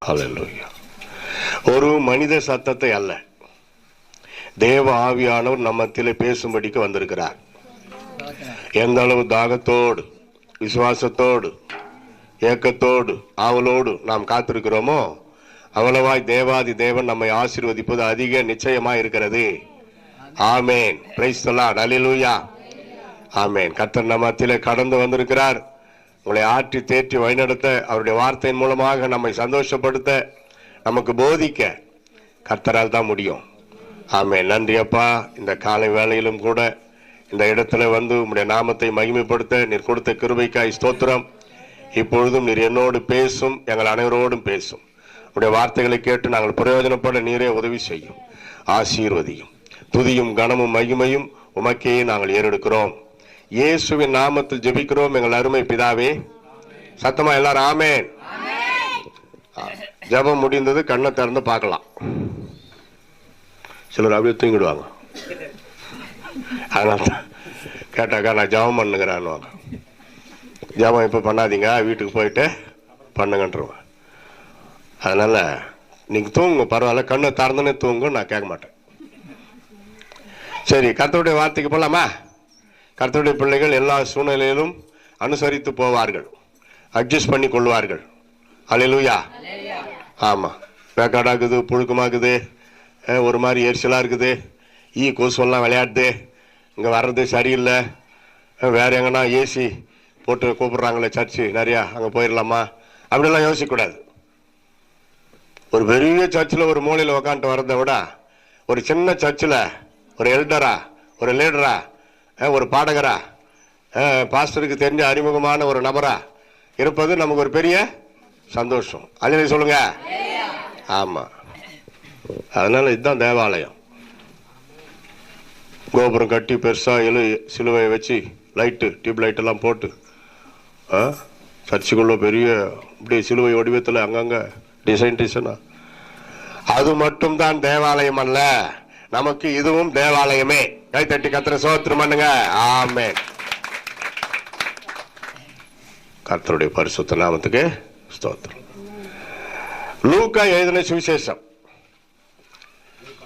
ஹல்லேலூயா. ஒரு மனித சத்தத்தை அல்ல, தேவ ஆவியானவர் நம்மத்திலே பேசும்படிக்கு வந்திருக்கிறார். எந்த அளவு தாகத்தோடு, விசுவாசத்தோடு, ஏக்கத்தோடு, ஆவலோடு நாம் காத்திருக்கிறோமோ அவ்வளவாய் தேவாதி தேவன் நம்மை ஆசீர்வதிப்பது அதிக நிச்சயமாய் இருக்கிறது. Amen. Praise the Lord. Hallelujah. Amen. கர்த்தர் நம்மத்திலே கடந்து வந்திருக்கிறார். உங்களை ஆற்றி தேற்றி வழிநடத்த, அவருடைய வார்த்தையின் மூலமாக நம்மை சந்தோஷப்படுத்த, நமக்கு போதிக்க கர்த்தரால் தான் முடியும். ஆமேன். நன்றி அப்பா. இந்த காலை வேளையிலும் கூட இந்த இடத்துல வந்து உம்முடைய நாமத்தை மகிமைப்படுத்த நீர் கொடுத்த கிருபைக்காய் ஸ்தோத்திரம். இப்பொழுதும் நீர் என்னோடு பேசும், எங்கள் அனைவரோடும் பேசும். உடைய வார்த்தைகளை கேட்டு நாங்கள் பிரயோஜனப்பட நீரே உதவி செய்யும், ஆசீர்வதியும். துதியும் கனமும் மகிமையும் உமக்கே நாங்கள் ஏறெடுக்கிறோம். இயேசுவின் நாமத்தில் ஜெபிக்கிறோம் எங்கள் அருமை பிதாவே. சத்தமா எல்லாரும் ஆமேன். ஜெபம் முடிந்தது, கண்ணை திறந்து பார்க்கலாம். சிலர் அப்படியே தூங்கிடுவாங்க. அதனால கேட்டாக்கா நான் ஜெபம் பண்ணுங்கிறான்னு. ஜெபம் இப்போ பண்ணாதீங்க, வீட்டுக்கு போயிட்டு பண்ணுங்கன்றவங்க. அதனால நீங்க தூங்குங்க, பரவாயில்ல, கண்ணை திறந்துனே தூங்க, நான் கேட்க மாட்டேன். சரி, கர்த்தருடைய வார்த்தைக்கு போலாமா? கர்த்தருடைய பிள்ளைகள் எல்லா சூழ்நிலையிலும் அனுசரித்து போவார்கள், அட்ஜஸ்ட் பண்ணி கொள்வார்கள். ஹல்லேலூயா. ஆமா, வேக்காடாக்குது, புழுக்கமாக்குது, ஒரு மாதிரி எரிச்சலா இருக்குது, கொசுவெல்லாம் விளையாடுது, இங்கே வர்றது சரியில்லை, வேற எங்கன்னா ஏசி போட்டு கூப்பிடுறாங்களே சர்ச்சு நிறையா, அங்கே போயிடலாமா அப்படிலாம் யோசிக்கக்கூடாது. ஒரு பெரிய சர்ச்சில் ஒரு மூலையில் உக்காந்துட்டு வர்றதை விட ஒரு சின்ன சர்ச்சில் ஒரு எல்டரா, ஒரு லீடரா, ஒரு பாடகரா, பாஸ்டருக்கு தெரிஞ்ச அறிமுகமான ஒரு நபரா இருப்பது நமக்கு ஒரு பெரிய சந்தோஷம். அல்லேலூயா சொல்லுங்க. ஆமா, அதனால இதுதான் தேவாலயம். கோபுரம் கட்டி பெருசா சிலுவையை வச்சு லைட்டு, டியூப் லைட் எல்லாம் போட்டு சர்ச்சுக்குள்ள பெரிய இப்படி சிலுவை வடிவத்தில் அங்கங்க டிசைனா, அது மட்டும் தான் தேவாலயம் அல்ல, நமக்கு இதுவும் தேவாலயமே. கை தட்டி கர்த்தரை ஸ்தோத்திரம் பண்ணுங்க. ஆமென். கர்த்தருடைய பரிசுத்த நாமத்துக்கு ஸ்தோத்திரம். லூக்கா எழுதின சுவிசேஷம்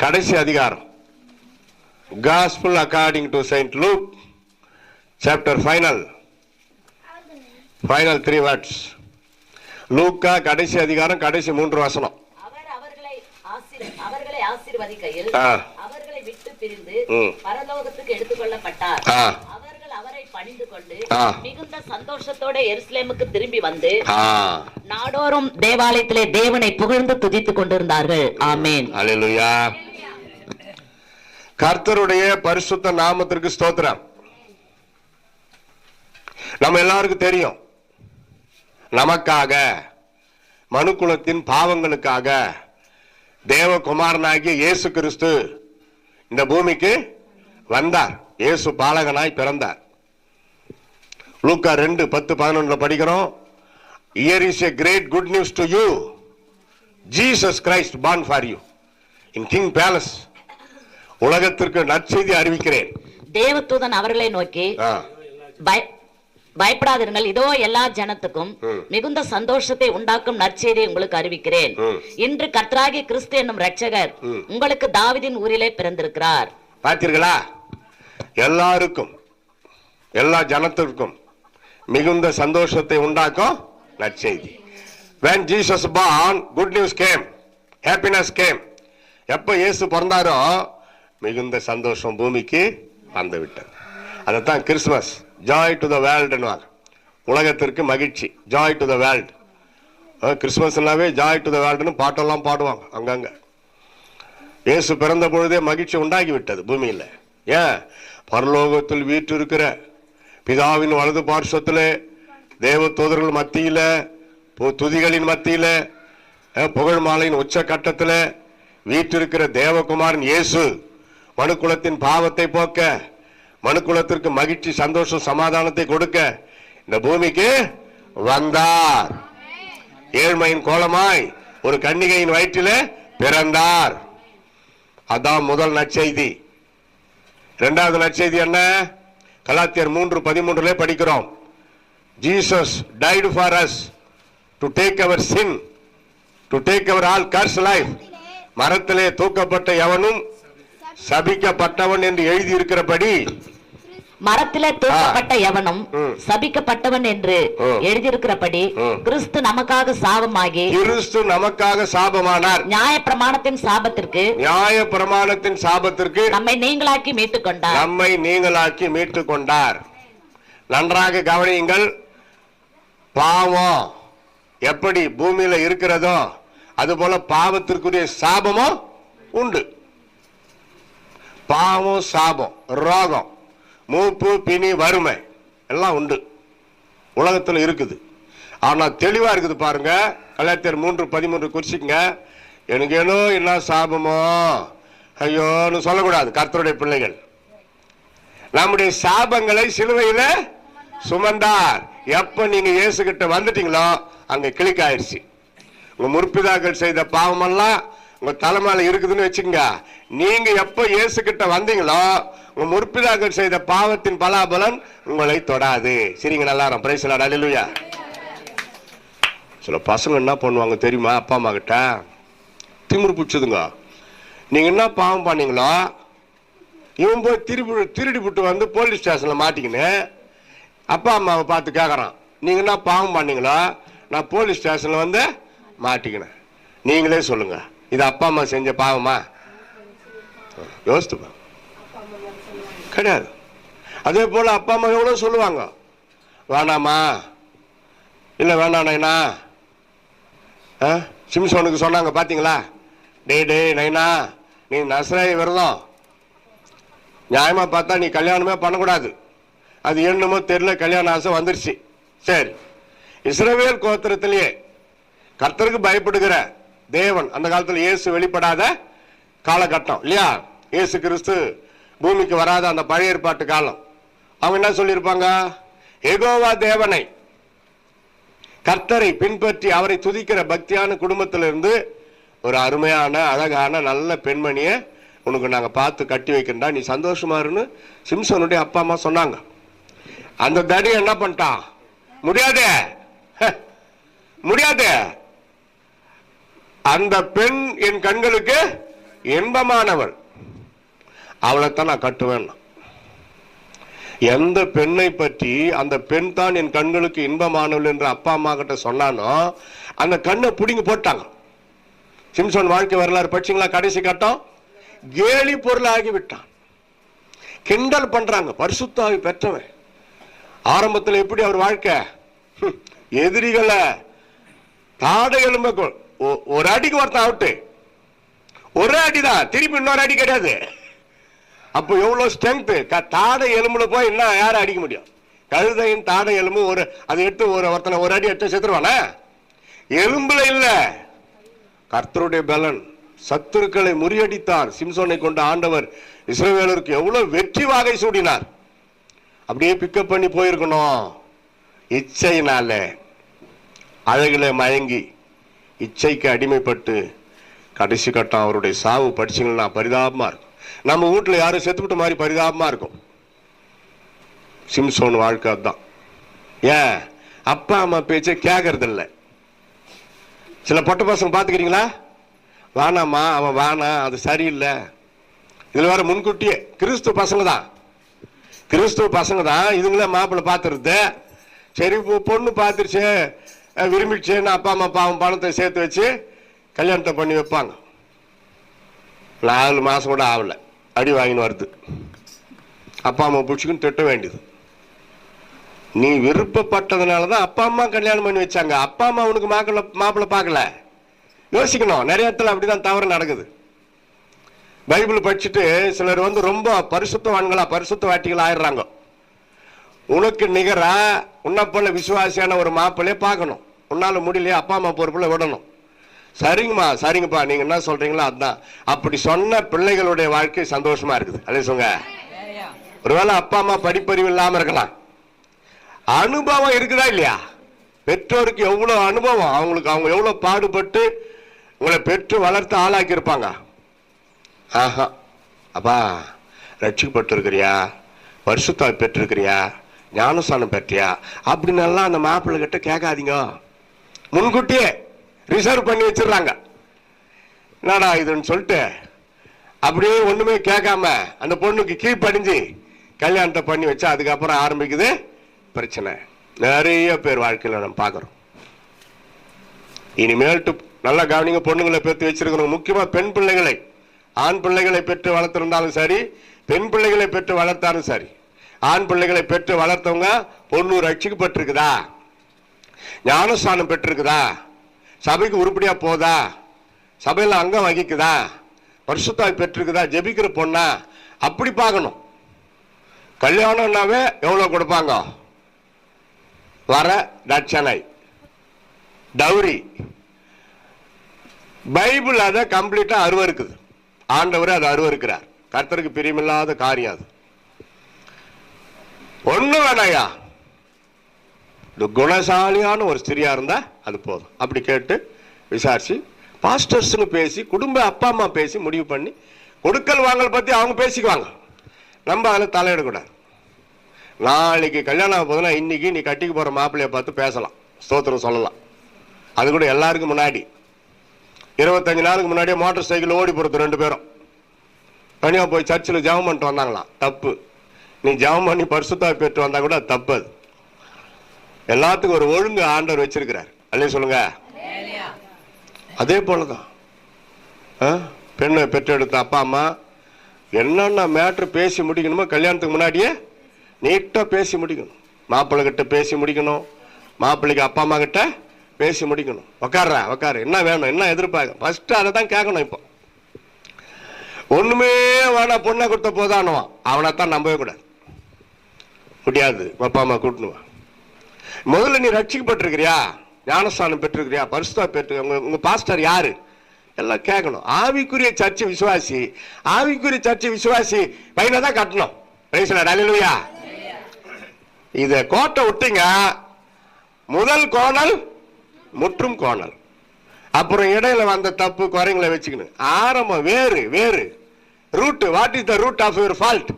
கடைசி அதிகாரம், Gospel according to Saint Luke, chapter final 3 words. லூக்கா கடைசி அதிகாரம், கடைசி 3 வசனம். அவர்களை ஆசீர்வதிக்கையில் அவர்களை விட்டு பிரிந்து பரலோகத்துக்கு எடுத்துக்கொள்ளப்பட்டார். அவர்கள் அவரை பணிந்து கொண்டு மிகுந்த சந்தோஷத்தோட எருசலேமுக்கு திரும்பி வந்து நாடோறும் தேவாலயத்திலே தேவனை புகழ்ந்து துதித்துக் கொண்டிருந்தார்கள். ஆமென். அல்லேலூயா. கர்த்தருடைய பரிசுத்த நாமத்திற்கு ஸ்தோத்திரம். நம்ம எல்லாருக்கும் தெரியும், நமக்காக, மனுக்குலத்தின் பாவங்களுக்காக தேவகுமாரனாகிய இயேசு கிறிஸ்து இந்த பூமிக்கு வந்தார். இயேசு பாலகனாய் பிறந்தார். லூக்கா 2:10-11 படிக்கிறோம். Here is a great good news to you. Jesus Christ born for you in King Palace. உலகத்திற்கு நற்செய்தி அறிவிக்கிறேன். தேவதூதன் அவர்களை நோக்கி, பயப்படாதீர்கள், இதோ எல்லா ஜனத்துக்கும் மிகுந்த சந்தோஷத்தை உண்டாக்கும் நற்செய்தியை உங்களுக்கு அறிவிக்கிறேன். இன்று கர்த்தராகிய கிறிஸ்து என்னும் இரட்சகர் உங்களுக்கு தாவீதின் ஊரிலே பிறந்திருக்கிறார். பார்த்தீர்களா? எல்லாருக்கும், எல்லா ஜனத்திற்கும் மிகுந்த சந்தோஷத்தை உண்டாக்கும் நற்செய்தி. When Jesus born, good news came, happiness came. எப்ப இயேசு பிறந்தாரோ மிகுந்த சந்தோஷம் பூமிக்கு வந்து விட்டது. அதைத்தான் Christmas, joy to the world, உலகத்திற்கு மகிழ்ச்சி, ஜாய் டு த வேர்ல்டு. கிறிஸ்துமஸ்னாவே ஜாய் டு த வேர்ல்டுன்னு பாட்டெல்லாம் பாடுவாங்க அங்கங்க. இயேசு பிறந்த பொழுதே மகிழ்ச்சி உண்டாகி விட்டது பூமியில். ஏன்? பரலோகத்தில் வீட்டு இருக்கிற பிதாவின் வலது பார்শ্বத்திலே, தேவ தூதர்கள் மத்தியில, துதிகளின் மத்தியில, புகழ் மாலையின் உச்ச கட்டத்தில் வீட்டிருக்கிற தேவகுமாரன் இயேசு மனுக்குலத்தின் பாவத்தை போக்க, மனுக்குலத்திற்கு மகிழ்ச்சி, சந்தோஷம், சமாதானத்தை கொடுக்க இந்த பூமிக்கு வந்தார். ஏழ்மையின் கோலமாய் ஒரு கன்னிகையின் வயிற்றிலே பிறந்தார். அதான் முதல் நற்செய்தி. இரண்டாவது நற்செய்தி என்ன? கலாத்தியர் 3:13 படிக்கிறோம். Jesus died for us to take our sin to take our all curse life. மரத்திலே தூக்கப்பட்ட எவனும் சபிக்கப்பட்டவன் என்று எழுதி இருக்கிறபடி, மரத்திலே தூக்கப்பட்ட எவனும் சபிக்கப்பட்டவன் என்று எழுதியிருக்கிறபடி, கிறிஸ்து நமக்காக சாபமாகி, கிறிஸ்து நமக்காக சாபமானார். நியாயப்பிரமாணத்தின் சாபத்திற்கு, நியாயப்பிரமாணத்தின் சாபத்திற்கு நம்மை நீங்களாக்கி மீட்டுக் கொண்டார். நம்மை நீங்களாக்கி மீட்டுக் கொண்டார். நன்றாக கவனியுங்கள். பாவம் எப்படி பூமியில இருக்கிறதோ அதுபோல பாவத்திற்குரிய சாபமும் உண்டு. பாவம், சாபம், ரோகம், மூப்பு, பிணி, வறுமை எல்லாம் உண்டு, உலகத்தில் இருக்குது. ஆனா தெளிவா இருக்குது பாருங்க. கலாத்தியர் 3:13 குறிச்சிங்க. எனக்கு ஏனோ என்ன சாபமோ ஐயோன்னு சொல்லக்கூடாது. கர்த்தருடைய பிள்ளைகள் நம்முடைய சாபங்களை சிலுவையில சுமந்தார். எப்ப நீங்க இயேசு கிட்ட வந்துட்டீங்களோ அங்க கிளிக் ஆயிடுச்சு. உங்க முற்பிதாக்கள் செய்த பாவமெல்லாம் உங்க தலைமையில இருக்குதுன்னு வச்சுக்கோங்க. நீங்க எப்ப இயேசு கிட்ட வந்தீங்களோ உங்க முற்பிதாக்கள் செய்த பாவத்தின் பலாபலன் உங்களை தொடாது. சரிங்க, நல்லா பிரைஸ் தி லார்ட். அல்லேலூயா. சில பசங்க என்ன பண்ணுவாங்க தெரியுமா? அப்பா அம்மா கிட்ட திமிரு பிடிச்சதுங்க. நீங்க என்ன பாவம் பண்ணீங்களோ இவன் போய் திருடி விட்டு வந்து போலீஸ் ஸ்டேஷன்ல மாட்டிக்கின்னு அப்பா அம்மாவை பார்த்து கேட்கறான், நீங்க என்ன பாவம் பண்ணீங்களோ? நான் போலீஸ் ஸ்டேஷன்ல வந்து மாட்டிக்கினேன். நீங்களே சொல்லுங்க, இது அப்பா அம்மா செஞ்ச பாவமா? யோசித்து கிடையாது. அதே போல அப்பா அம்மா எவ்வளவு சொல்லுவாங்க, வேணாமா இல்ல வேணாம் நைனா. சிம்சோனுக்கு சொன்னாங்க பாத்தீங்களா, டே நைனா நீ நசரேய விரதம், நியாயமா பார்த்தா நீ கல்யாணமே பண்ணக்கூடாது. அது என்னமோ தெரியல, கல்யாண ஆசை வந்துருச்சு. சரி, இஸ்ரவேல் கோத்திரத்திலேயே கர்த்தருக்கு பயப்படுகிற தேவன், அந்த காலத்தில் இயேசு வெளிப்படாத காலகட்டம் இல்லையா? இயேசு கிறிஸ்து பூமிக்கு வராத அந்த பழைய ஏற்பாட்டு காலம். அவங்க என்ன சொல்லியிருப்பாங்க? யெகோவா தேவனை, கர்த்தரை பின்பற்றி அவரை துதிக்கிற பக்தியான குடும்பத்திலிருந்து ஒரு அருமையான அழகான நல்ல பெண்மணியை உனக்கு நாங்க பார்த்து கட்டி வைக்கிறா, நீ சந்தோஷமா இருன்னு சிம்சோனுடைய அப்பா அம்மா சொன்னாங்க. அந்த தடி என்ன பண்ணிட்டான்? முடியாதே முடியாது, அந்த பெண் என் கண்களுக்கு இன்பமானவள், அவளைத்தான் நான் கட்டுவேன். எந்த பெண்ணை பற்றி அந்த பெண் தான் என் கண்களுக்கு இன்பமானவள் என்று அப்பா அம்மா கிட்ட சொன்னானோ அந்த கண்ணை பிடிங்கி போட்டாங்க. சிம்சோன் வாழ்க்கை வரலாறு படிச்சீங்களா? கடைசி கட்டம் கேலி பொருளாகி விட்டான். கிண்டல் பண்றாங்க. பரிசுத்த ஆவி பெற்றவன். ஆரம்பத்தில் எப்படி அவர் வாழ்க்கை? எதிரிகளை தாடை எலும்பு ஒரு அடிக்கு ஒருத்தன் அவுட்டு, ஒரு அடிதான், திருப்பி இன்னொரு அடி கிடையாது. அப்போ எவ்வளவு ஸ்ட்ரென்த்! தாடை எலும்புல போய் என்ன யாரும் அடிக்க முடியும்? கழுதையின் தாடை எலும்பு ஒரு அதை எடுத்து ஒருத்தனை ஒரு அடி எடுத்து செத்துருவானா? எலும்புல இல்ல, கர்த்தருடைய பலன். சத்துருக்களை முறியடித்தார். சிம்சோனை கொண்ட ஆண்டவர் இஸ்ரவேலருக்கு எவ்வளவு வெற்றி வாகை சூடினார். அப்படியே பிக்கப் பண்ணி போயிருக்கணும். இச்சையினால அழகுல மயங்கி இச்சைக்கு அடிமைப்பட்டு கடைசி கட்டம் அவருடைய சாவு படிச்சீங்கன்னா பரிதாபமா இருக்கும். நம்ம வீட்டுல யாரும் செத்துவிட்ட மாதிரி பரிதாபமா இருக்கும். சிம்சோன் வாழ்க்கை தான். ஏன்? அப்பா அம்மா பேச்சை கேட்கறது இல்லை. சில பொட்ட பசங்க பாத்துக்கிறீங்களா? வேணாமா, அவன் வேணாம், அது சரியில்லை. இதுல வேற முன்கூட்டியே கிறிஸ்துவ பசங்க தான், கிறிஸ்துவ பசங்க தான் இதுங்களே மாப்பிள்ளை பார்த்துருது. சரி, பொண்ணு பார்த்துருச்சு, விரும்பிடுச்சேன்னு அப்பா அம்மா பாவம் பணத்தை சேர்த்து வச்சு கல்யாணத்தை பண்ணி வைப்பாங்க. 4 மாசம் கூட ஆகல, அடி வாங்கின்னு வருது. அப்பா அம்மா பிடிச்சிக்குன்னு திட்ட வேண்டியது. நீ விருப்பப்பட்டதுனாலதான் அப்பா அம்மா கல்யாணம் பண்ணி வச்சாங்க. அப்பா அம்மா உனக்கு மாப்பிள்ளை பார்க்கல. யோசிக்கணும். நிறைய இடத்துல அப்படிதான் தவறு நடக்குது. பைபிள் படிச்சுட்டு சிலர் ரொம்ப பரிசுத்தவான்களா பரிசுத்த வாட்டிகளா ஆயிடுறாங்க. உனக்கு நிகரா உன்னை போல விசுவாசியான ஒரு மாப்பிள்ளைய பார்க்கணும். உன்னால முடியலையா? அப்பா அம்மா பொறுப்புல விடணும். சரிங்கம்மா, சரிங்கப்பா, நீங்க என்ன சொல்றீங்களோ அதுதான். அப்படி சொன்ன பிள்ளைகளுடைய வாழ்க்கை சந்தோஷமா இருக்குது. அதே சொல்லுங்க. ஒருவேளை அப்பா அம்மா படிப்பறிவு இல்லாம இருக்கலாம், அனுபவம் இருக்குதா இல்லையா? பெற்றோருக்கு எவ்வளவு அனுபவம், அவங்களுக்கு அவங்க எவ்வளவு பாடுபட்டு உங்களை பெற்று வளர்த்து ஆளாக்கி இருப்பாங்க. ஆஹா, அப்பா ரட்சிக்கப்பட்டு இருக்கிறியா, பரிசுத்த பெற்றிருக்கிறியா, ஞானஸ்தானம் பெற்றியா அப்படின்னு எல்லாம் அந்த மாப்பிள்ளை கிட்ட கேட்காதீங்க. முன்கூட்டியே ரிசர்வ் பண்ணி வச்சிடறாங்க. என்னடா இதுன்னு சொல்லிட்டு அப்படியே ஒண்ணுமே கேட்காம அந்த பொண்ணுக்கு கீழ்ப்படிஞ்சு கல்யாணத்தை பண்ணி வச்சா அதுக்கப்புறம் ஆரம்பிக்குது பிரச்சனை. நிறைய பேர் வாழ்க்கையில் நம்ம பார்க்குறோம். இனிமேல்ட்டு நல்லா கவனிங்க, பொண்ணுங்களை பெற்று வச்சிருக்கிறோம். முக்கியமா பெண் பிள்ளைகளை, ஆண் பிள்ளைகளை பெற்று வளர்த்திருந்தாலும் சரி, பெண் பிள்ளைகளை பெற்று வளர்த்தாலும் சரி, ஆண் பிள்ளைகளை பெற்று வளர்த்தவங்க பொண்ணு ரட்சிக்கப்பட்டிருக்குதா, ஞானஸ்தானம் பெற்றிருக்குதா, சபைக்கு உருப்படியா போதா, சபையில் அங்கம் வகிக்குதா, பரிசுத்தாய் பெற்றிருக்குதா, ஜெபிக்கிற பொண்ணா, அப்படி பார்க்கணும். கல்யாணம்னாவே எவ்வளவு கொடுப்பாங்க? வர தட்சணை, டவுரி. பைபிள் அதை கம்ப்ளீட்டா அருவருக்குது. ஆண்டவர் அதை அருவருக்கிறார். கர்த்தருக்கு பிரியமில்லாத காரியம் அது. ஒண்ணு வேணாயா, குணசாலியான ஒரு ஸ்திரியா இருந்தா அது போதும். அப்படி கேட்டு விசாரிச்சு பாஸ்டர்ஸ்னு பேசி, குடும்ப அப்பா அம்மா பேசி முடிவு பண்ணி, கொடுக்கல் வாங்கல் பத்தி அவங்க பேசிக்குவாங்க. நம்ம அதில் தலையிடக்கூடாது. நாளைக்கு கல்யாணம் போதுன்னா இன்னைக்கு நீ கட்டிக்கு போற மாப்பிள்ளைய பார்த்து பேசலாம், ஸ்தோத்திரம் சொல்லலாம். அது கூட எல்லாருக்கும் முன்னாடி 25 நாளுக்கு முன்னாடியே மோட்டார் சைக்கிள் ஓடி போறது 2 பேரும் தனியா போய் சர்ச்சில் ஜெபம் பண்ணிட்டு வந்தாங்களாம். தப்பு. நீ ஜெபம் பண்ணி பரிசுத்தாய் பெற்று வந்தா கூட தப்பு. அது எல்லாத்துக்கும் ஒரு ஒழுங்கு ஆண்டவர் வச்சிருக்கிறார். அல்லையா சொல்லுங்க. அதே போலதான் பெண்ணை பெற்றெடுத்த அப்பா அம்மா என்னென்ன மேட்ரு பேசி முடிக்கணுமோ கல்யாணத்துக்கு முன்னாடியே நீட்டா பேசி முடிக்கணும். மாப்பிள்ளை கிட்ட பேசி முடிக்கணும், மாப்பிள்ளைக்கு அப்பா அம்மா கிட்ட பேசி முடிக்கணும். உக்காரு, என்ன வேணும், என்ன எதிர்பார்க்க, ஃபர்ஸ்ட் அதை தான் கேட்கணும். இப்போ ஒண்ணுமே வேணா, பொண்ணை கொடுத்த போதானுவான், அவனைத்தான் நம்பவே கூடாது. முடியாது, அப்பா அம்மா கூட்டணுவான். முதல்ல நீ ரட்சிக்கப்பட்டிருக்கிறியா, ஞானஸ்தானம் பெற்றிருக்கிறியா, பரிசுத்தா பெற்று, உங்க பாஸ்டர் யாரு எல்லாம் கேட்கணும். ஆவிக்குரிய சர்ச்சை விசுவாசி, ஆவிக்குரிய சர்ச்சை விசுவாசி பையனை தான் கட்டணும். அல்லேலூயா. இத கோட்டை விட்டீங்க, முதல் கோணல் முற்றும் கோணல். அப்புறம் இடையில வந்த தப்பு குறைங்களை வச்சுக்கணும். ஆரம்பம் வேறு root. What is the root of your fault?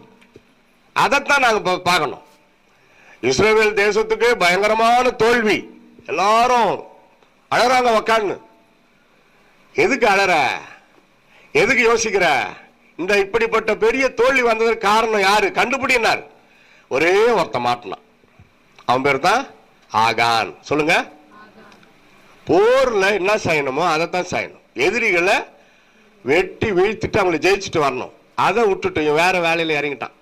அதைத்தான் நாங்க பார்க்கணும். இஸ்ரவேல் தேசத்துக்கு பயங்கரமான தோல்வி, எல்லாரும் அழறாங்க உக்கான்னு. எதுக்கு அழற, எதுக்கு யோசிக்கிற? இந்த இப்படிப்பட்ட பெரிய தோல்வி வந்ததற்கு காரணம் யாரு கண்டுபிடினார்? ஒரே ஒருத்த மாட்டினான். அவன் பேர் தான் ஆகான். சொல்லுங்க. போர்ல என்ன செய்யணுமோ அதைத்தான் செய்யணும். எதிரிகளை வெட்டி வீழ்த்திட்டு அவங்களை ஜெயிச்சுட்டு வரணும். அதை விட்டுட்டு வேற வேலையில இறங்கிட்டான்.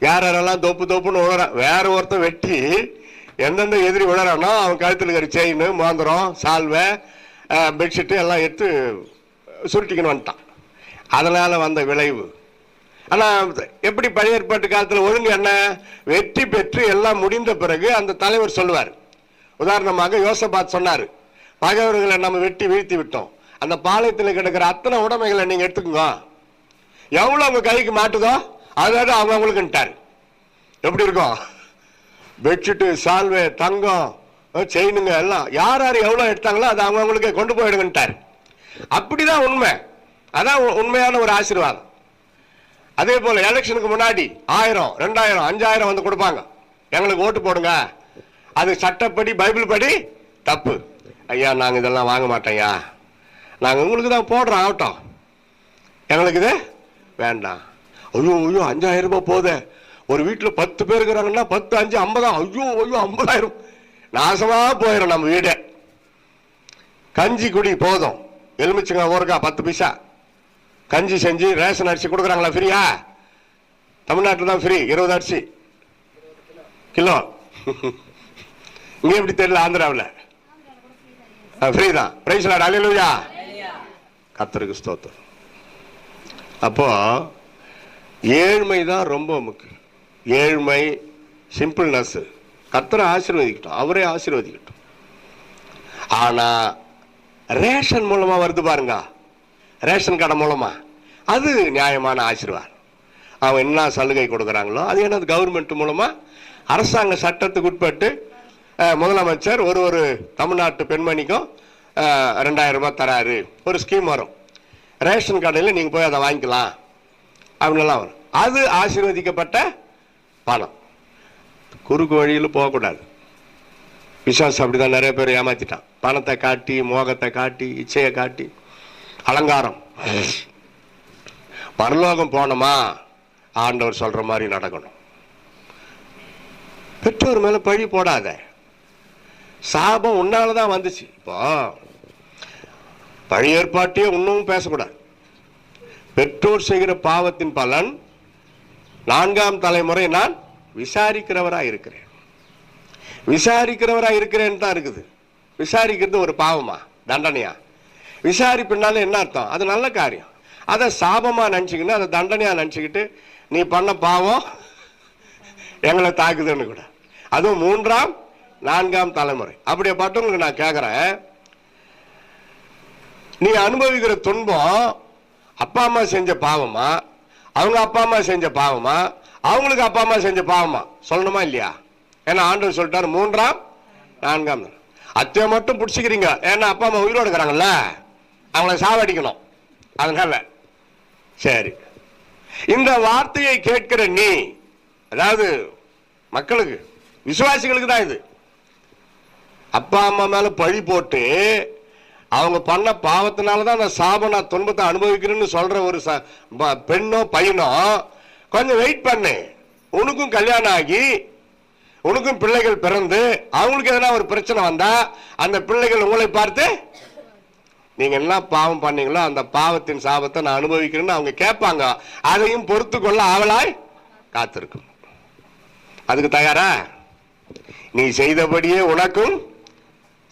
யாரெல்லாம் தோப்புன்னு விழறான். வேற ஒருத்தன் வெட்டி எந்தெந்த எதிரி விழறானோ அவன் கழுத்தில் இருக்கிற செயின், மோந்திரம், சால்வை, பெட்ஷீட்டு எல்லாம் எடுத்து சுருட்டிக்கணும் வந்துட்டான். அதனால வந்த விளைவு. ஆனா எப்படி பழைய ஏற்பாட்டு காலத்தில் ஒழுங்கு என்ன, வெற்றி பெற்று எல்லாம் முடிந்த பிறகு அந்த தலைவர் சொல்லுவார். உதாரணமாக யோசபாத் சொன்னாரு, பகைவர்களை நம்ம வெட்டி வீழ்த்தி விட்டோம், அந்த பாளையத்தில் கிடக்கிற அத்தனை உடைமைகளை நீங்க எடுத்துக்கோங்க, எவ்வளவு உங்க கைக்கு மாட்டுதோ அதாவது அவங்க அவங்களுக்குட்டாரு. எப்படி இருக்கும்? பெட்ஷீட்டு, சால்வை, தங்கம், செயினுங்க எல்லாம் யார் யார் எவ்வளவு எடுத்தாங்களோ அதை அவங்க அவங்களுக்கு கொண்டு போயிடுங்கட்டாரு. அப்படிதான் உண்மை. அதான் உண்மையான ஒரு ஆசீர்வாதம். அதே போல எலெக்ஷனுக்கு முன்னாடி 1000, 2000, 5000 வந்து கொடுப்பாங்க, எங்களுக்கு ஓட்டு போடுங்க. அது சட்டப்படி பைபிள் படி தப்பு. ஐயா நாங்க இதெல்லாம் வாங்க மாட்டோம்யா, நாங்க உங்களுக்கு தான் போடுறோம் ஆகட்டும், எங்களுக்கு இது வேண்டாம். ஐயோ 5000 ரூபாய் போதே, ஒரு வீட்டுல 10 பேர் இருக்கிறாங்கன்னா 10, 5, 50. ஐயோ 50,000 நாசமா போயிடும் நம்ம வீடு. கஞ்சி குடி போதும், எலுமிச்சங்க ஊருக்கா 10 பைசா கஞ்சி செஞ்சு ரேஷன் அரிசி கொடுக்குறாங்களா ஃப்ரீயா? தமிழ்நாட்டில் தான் ஃப்ரீ, 20 அரிசி கிலோ. இங்க எப்படி தெரியல, ஆந்திராவில் ஃப்ரீ தான். பிரைஸ் லார்ட், அல்லேலூயா. கர்த்தருக்கு ஸ்தோத்திரம். அப்போ ஏழ்மை தான் ரொம்ப முக்கியம். ஏழ்மை, சிம்பிள்னஸ். கர்த்தரை ஆசீர்வதிக்கட்டும், அவரே ஆசீர்வதிக்கட்டும். ஆனா ரேஷன் மூலமா வருது பாருங்க, ரேஷன் கடை மூலமா, அது நியாயமான ஆசீர்வாதம். அவன் என்ன சலுகை கொடுக்குறாங்களோ அது என்னது கவர்மெண்ட் மூலமா, அரசாங்க சட்டத்துக்கு உட்பட்டு முதலமைச்சர் ஒரு தமிழ்நாட்டு பெண்மணிக்கும் 2000 ரூபாய் தராரு, ஒரு ஸ்கீம் வரும். ரேஷன் கடையில் நீங்க போய் அதை வாங்கிக்கலாம் அப்படின்லாம் வரும். அது ஆசீர்வதிக்கப்பட்ட பணம். குறுக்கு வழியில் போகக்கூடாது. விசுவாசம் அப்படிதான் நிறைய பேர் ஏமாத்திட்டான். பணத்தை காட்டி, மோகத்தை காட்டி, இச்சையை காட்டி, அலங்காரம். பரலோகம் போனோமா ஆண்டவர் சொல்ற மாதிரி நடக்கணும். பெற்றோர் மேல பழி போடாத. சாபம் உன்னாலதான் வந்துச்சு. இப்போ பழைய ஏற்பாட்டையே இன்னும் பேசக்கூடாது. பெற்றோர் செய்கிற பாவத்தின் பலன் 4ஆம் தலைமுறை நான் விசாரிக்கிறவரா இருக்கிறேன். விசாரிக்கிறவரா இருக்கிறேன்னு தான் இருக்குது. விசாரிக்கிறது ஒரு பாவமா, தண்டனையா? விசாரிப்புனால என்ன அர்த்தம்? அது நல்ல காரியம். அதை சாபமா நினைச்சுக்கிட்டு, அதை தண்டனையா நினைச்சுக்கிட்டு, நீ பண்ண பாவம் எங்களை தாக்குதுன்னு கூட. அதுவும் 3ஆம் 4ஆம் தலைமுறை. அப்படியேப்பட்டவங்களுக்கு நான் கேட்கிறேன், நீ அனுபவிக்கிற துன்பம் அப்பா அம்மா செஞ்ச பாவமா, அவங்க அப்பா அம்மா செஞ்ச பாவமா, அவங்களுக்கு அப்பா அம்மா செஞ்ச பாவமா? சொல்லணுமா இல்லையா? ஏன்னா ஆண்டவர் சொல்லிட்டாரு 3ஆம் 4ஆம். அத்தையை மட்டும் பிடிச்சிக்கிறீங்க, ஏன்னா அப்பா அம்மா உயிரோடு இருக்கிறாங்கல்ல, அவங்கள சாவடிக்கணும். அதனால சரி, இந்த வார்த்தையை கேட்கிற நீ, அதாவது மக்களுக்கு, விசுவாசிகளுக்கு தான் இது. அப்பா அம்மா மேல பழி போட்டு அவங்க பண்ண பாவத்தினாலதான் அந்த சாப நான் துன்பத்தை அனுபவிக்கிறேன்னு சொல்ற ஒரு பெண்ணோ பையனோ, கொஞ்சம் வெயிட் பண்ணு. உனக்கும் கல்யாணம் ஆகி, உனக்கும் பிள்ளைகள் பிறந்து, அவங்களுக்கு எதனா ஒரு பிரச்சனை வந்தா அந்த பிள்ளைகள் உங்களை பார்த்து, நீங்க என்ன பாவம் பண்ணீங்களோ அந்த பாவத்தின் சாபத்தை நான் அனுபவிக்கிறேன்னு அவங்க கேட்பாங்க. அதையும் பொறுத்து கொள்ள ஆவலாய் காத்திருக்கும். அதுக்கு தயாரா? நீ செய்தபடியே உனக்கும்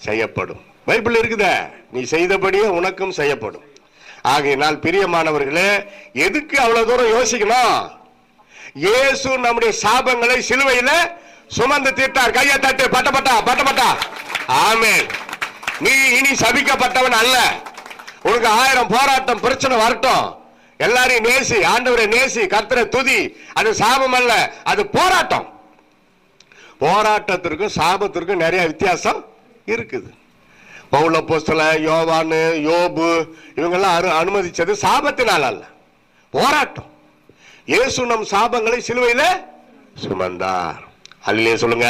செய்யப்படும். பைபிள் இருக்குதே, நீ செய்தபடியே உனக்கும் செய்யப்படும். ஆகையினால் பிரியமானவர்களே, எதுக்கு அவ்வளவு தூரம் யோசிக்கணும்? இயேசு நம்முடைய சாபங்களை சிலுவையில சுமந்து தீர்த்தார். கையை தட்டு, பட்டப்பட்டா பட்டப்பட்டா. ஆமென். நீ இனி சபிக்கப்பட்டவன் அல்ல. உனக்கு 1000 போராட்டம் பிரச்சனை வரட்டும், எல்லாரையும் நேசி, ஆண்டவரை நேசி, கர்த்தரை துதி. அது சாபம் அல்ல, அது போராட்டம். போராட்டத்திற்கும் சாபத்திற்கும் நிறைய வித்தியாசம் இருக்குது. பவுல் அப்போஸ்தலன், யோவானு, யோபு இவங்கெல்லாம் அனுமதிச்சது சாபத்தினால் அல்ல, போராட்டம். இயேசு நம் சாபங்களை சிலுவையில சுமந்தார். அல்லேலூயா சொல்லுங்க.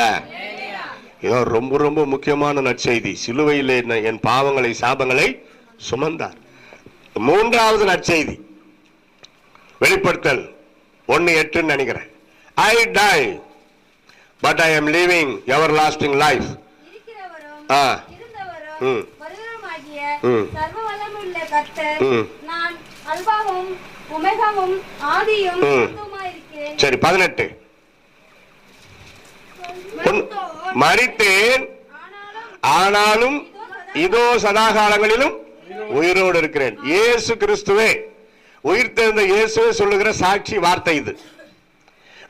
இதோ ரொம்ப ரொம்ப முக்கியமான நற்செய்தி. சிலுவையில் என் பாவங்களை சாபங்களை சுமந்தார். 3வது நற்செய்தி வெளிப்படுத்தல் 1:8 நினைக்கிறேன். I die but I am living everlasting life. சரி, 18. மரித்தேன், ஆனாலும் இதோ சதாகாலங்களிலும் உயிரோடு இருக்கிறேன். இயேசு கிறிஸ்துவே, உயிர்த்தெழுந்த இயேசுவே சொல்லுகிற சாட்சி வார்த்தை இது.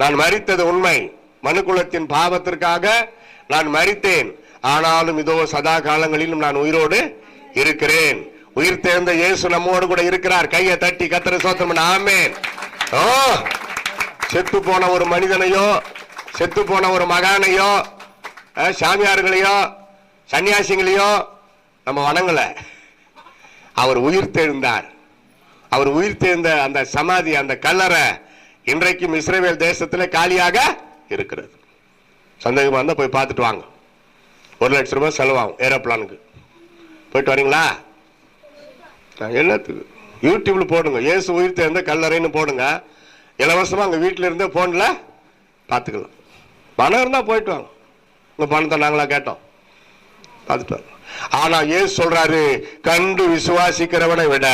நான் மரித்தது உண்மை, மனுக்குலத்தின் பாவத்திற்காக நான் மரித்தேன், ஆனாலும் இதோ சதா காலங்களிலும் நான் உயிரோடு இருக்கிறேன். உயிர்த்தெழுந்த இயேசு நம்மோடு கூட இருக்கிறார். கையை தட்டி கர்த்தரை ஸ்தோத்திரம் பண்ணு. ஆமென். ஓ, செத்து போன ஒரு மனிதனையோ, செத்து போன ஒரு மகானையோ, சாமியார்களையோ, சன்னியாசிகளையோ நம்ம வணங்கல. அவர் உயிர்த்தெழுந்தார். அவர் உயிர்த்தெழுந்த அந்த சமாதி, அந்த கல்லறை இன்றைக்கும் இஸ்ரவேல் தேசத்தில் காலியாக இருக்கிறது. சந்தேகமா இருந்தா போய் பார்த்துட்டு வாங்க. 1 லட்சம் ரூபாய் செலவாகும் ஏரோப்ளானுக்கு. போயிட்டு வரீங்களா? என்னத்துக்கு? யூடியூப்ல போடுங்க, இயேசு உயிர்த்தெழுந்த கல்லறைன்னு போடுங்க. இலவசமா அங்க வீட்டில இருந்தே போன்ல பார்த்துக்கலாம். பணம் இருந்தா போயிட்டு வாங்க. உங்க பணத்தை நாங்களா கேட்டோம், பார்த்துட்டு வாங்க. ஆனா இயேசு சொல்றாரு, கண்டு விசுவாசிக்கிறவனை விட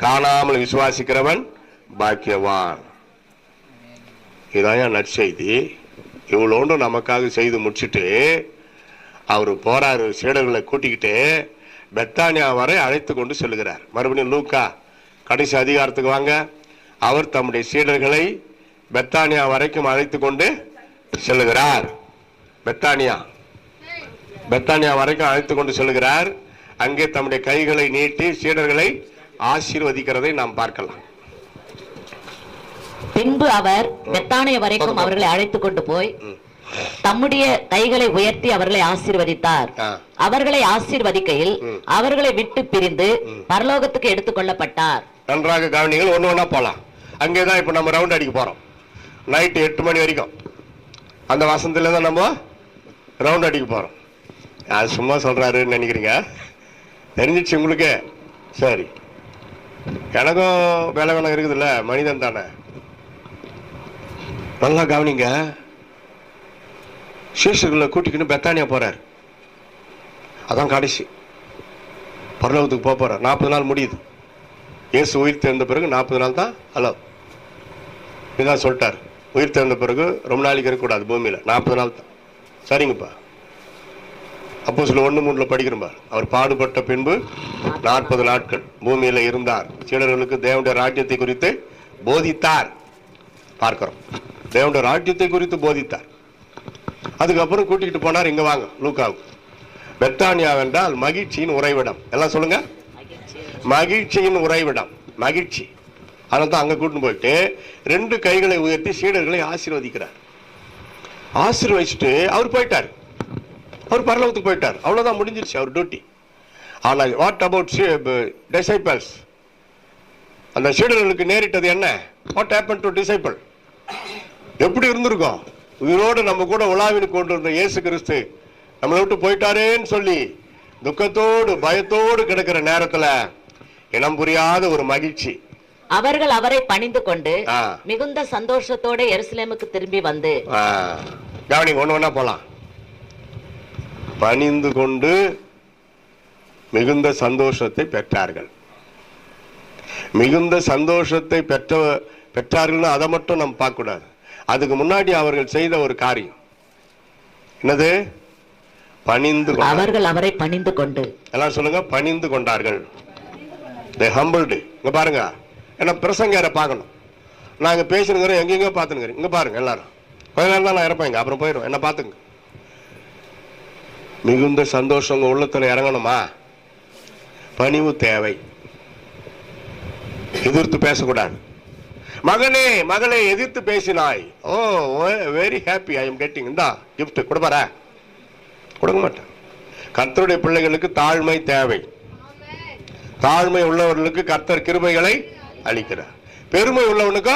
காணாமல் விசுவாசிக்கிறவன் பாக்கியவான். இதான் நற்செய்தி. இவ்வளோண்டு நமக்காக செய்து முடிச்சுட்டு அவர் போறாரு, சீடர்களை கூட்டிக்கிட்டு பெத்தானியா வரை அழைத்து கொண்டு செல்லுகிறார். மறுபடியும் லூக்கா கடைசி அதிகாரத்துக்கு வாங்க. அவர் தம்முடைய சீடர்களை பெத்தானியா வரைக்கும் அழைத்து கொண்டு செல்லுகிறார். பெத்தானியா வரைக்கும் அழைத்து கொண்டு செல்லுகிறார். அங்கே தம்முடைய கைகளை நீட்டி சீடர்களை ஆசீர்வதிக்கிறதை நாம் பார்க்கலாம். பின்பு அவர் பெத்தானியா வரைக்கும் அவர்களை அழைத்துக் கொண்டு போய் தம்முடைய கைகளை உயர்த்தி அவர்களை ஆசீர்வதித்தார். அவர்களை ஆசீர்வதிக்கையில் அவர்களை விட்டு பிரிந்து பரலோகத்துக்கு எடுத்துக் கொள்ளப்பட்டார். நன்றாக கவனிங்கள். ஒண்ணு ஒண்ணா போலாம். அங்கேதான் இப்ப நம்ம ரவுண்ட் அடிக்க போறோம். நைட் 8 மணி வரைக்கும் அந்த வசனத்துல தான் நம்ம ரவுண்ட் அடிக்க போறோம். அது சும்மா சொல்றாருன்னு நினைக்கிறீங்க? தெரிஞ்சிச்சு உங்களுக்கு? சரி, எனக்கும் வேலை வேலை இருக்குதுல்ல, மனிதன் தானே. நல்லா கவனிங்க. சீஷர்களை கூட்டிக்கின்னு பெத்தானியா போறார். அதான் கடைசி பரலோகத்துக்கு போறார். 40 நாள் முடியுது. இயேசு உயிர் தெழுந்த பிறகு 40 நாள் தான் ஹலோ இதான் சொல்லிட்டார். உயிர் தெழுந்த பிறகு ரொம்ப நாளைக்கு இருக்கக்கூடாது பூமியில, 40 நாள் தான். சரிங்கப்பா. அப்போஸ்தலர் 1:3 படிக்கிறோம்பா. அவர் பாடுபட்ட பின்பு 40 நாட்கள் பூமியில இருந்தார், சீடர்களுக்கு தேவனுடைய ராஜ்யத்தை குறித்து போதித்தார். பார்க்கிறோம், தேவனுடைய ராஜ்யத்தை குறித்து போதித்தார். அதுக்கப்புறம் கூட்டிகிட்டு போனார். இங்க வாங்க லூக்காவுக்கு. பெத்தானியா என்றால் மகிழ்ச்சியின் உறைவிடம். எல்லாம் சொல்லுங்க, மகிழ்ச்சியின் உறைவிடம். மகிழ்ச்சி. அதனால தான் அங்க கூட்டிட்டு போயிட்டு 2 கைகளை உயர்த்தி சீடர்களை ஆசீர்வதிக்கிறார். ஆசீர்வதிச்சுட்டு அவர் போயிட்டார். அவர் பரலோகத்துக்கு போயிட்டார். அவ்வளவுதான், முடிஞ்சிருச்சு அவர் டியூட்டி. ஆனா வாட் அபவுட் டிசைபிள்ஸ்? அந்த சீடர்களுக்கு நேரிட்டது என்ன? What happen to disciple? எப்படி இருந்திருக்கும்? உயிரோடு நம்ம கூட உலாவின்னு கொண்டு இருந்த இயேசு கிறிஸ்து நம்மளை விட்டு போயிட்டாரேன்னு சொல்லி துக்கத்தோடு பயத்தோடு கிடக்கிற நேரத்துல இனம் புரியாத ஒரு மகிழ்ச்சி. அவர்கள் அவரை பணிந்து கொண்டு மிகுந்த சந்தோஷத்தோட எருசலேமுக்கு திரும்பி வந்து, கவனிங்க, ஒண்ணு ஒண்ணா போலாம். பணிந்து கொண்டு மிகுந்த சந்தோஷத்தை பெற்றார்கள். மிகுந்த சந்தோஷத்தை பெற்றார்கள். அதை மட்டும் நம்ம பார்க்க கூடாது. அதுக்கு முன்னாடி அவர்கள் செய்த ஒரு காரியம் என்னது? பணிந்து. அவர்கள் அவரை பணிந்து கொண்டு. எல்லாம் சொல்லுங்க, பணிந்து கொண்டார்கள். they humbled. இங்க பாருங்க, ஏன்னா பிரசங்கரை பார்க்கணும். நாங்க பேசுறோம், எங்கெங்க பார்த்துனுங்கிறேன். இங்க பாருங்க எல்லாரும். கொஞ்ச நேரம் தான் நான் இறப்பேங்க, அப்புறம் போயிடும். என்ன பார்த்துங்க. மிகுந்த சந்தோஷம் உங்க உள்ளத்துல இறங்கணுமா? பணிவு தேவை. எதிர்த்து பேசக்கூடாது. மகனே மகளே எதிர்த்து பேசினாய், oh very happy, I am getting, இந்தா கிஃப்ட் கொடுப்பார, கொடுக்க மாட்டேன். கர்த்தருடைய பிள்ளைகளுக்கு தாழ்மை தேவை. தாழ்மை உள்ளவர்களுக்கு கர்த்தர் கிருபைகளை அளிக்கிறார். பெருமை உள்ளவனுக்கோ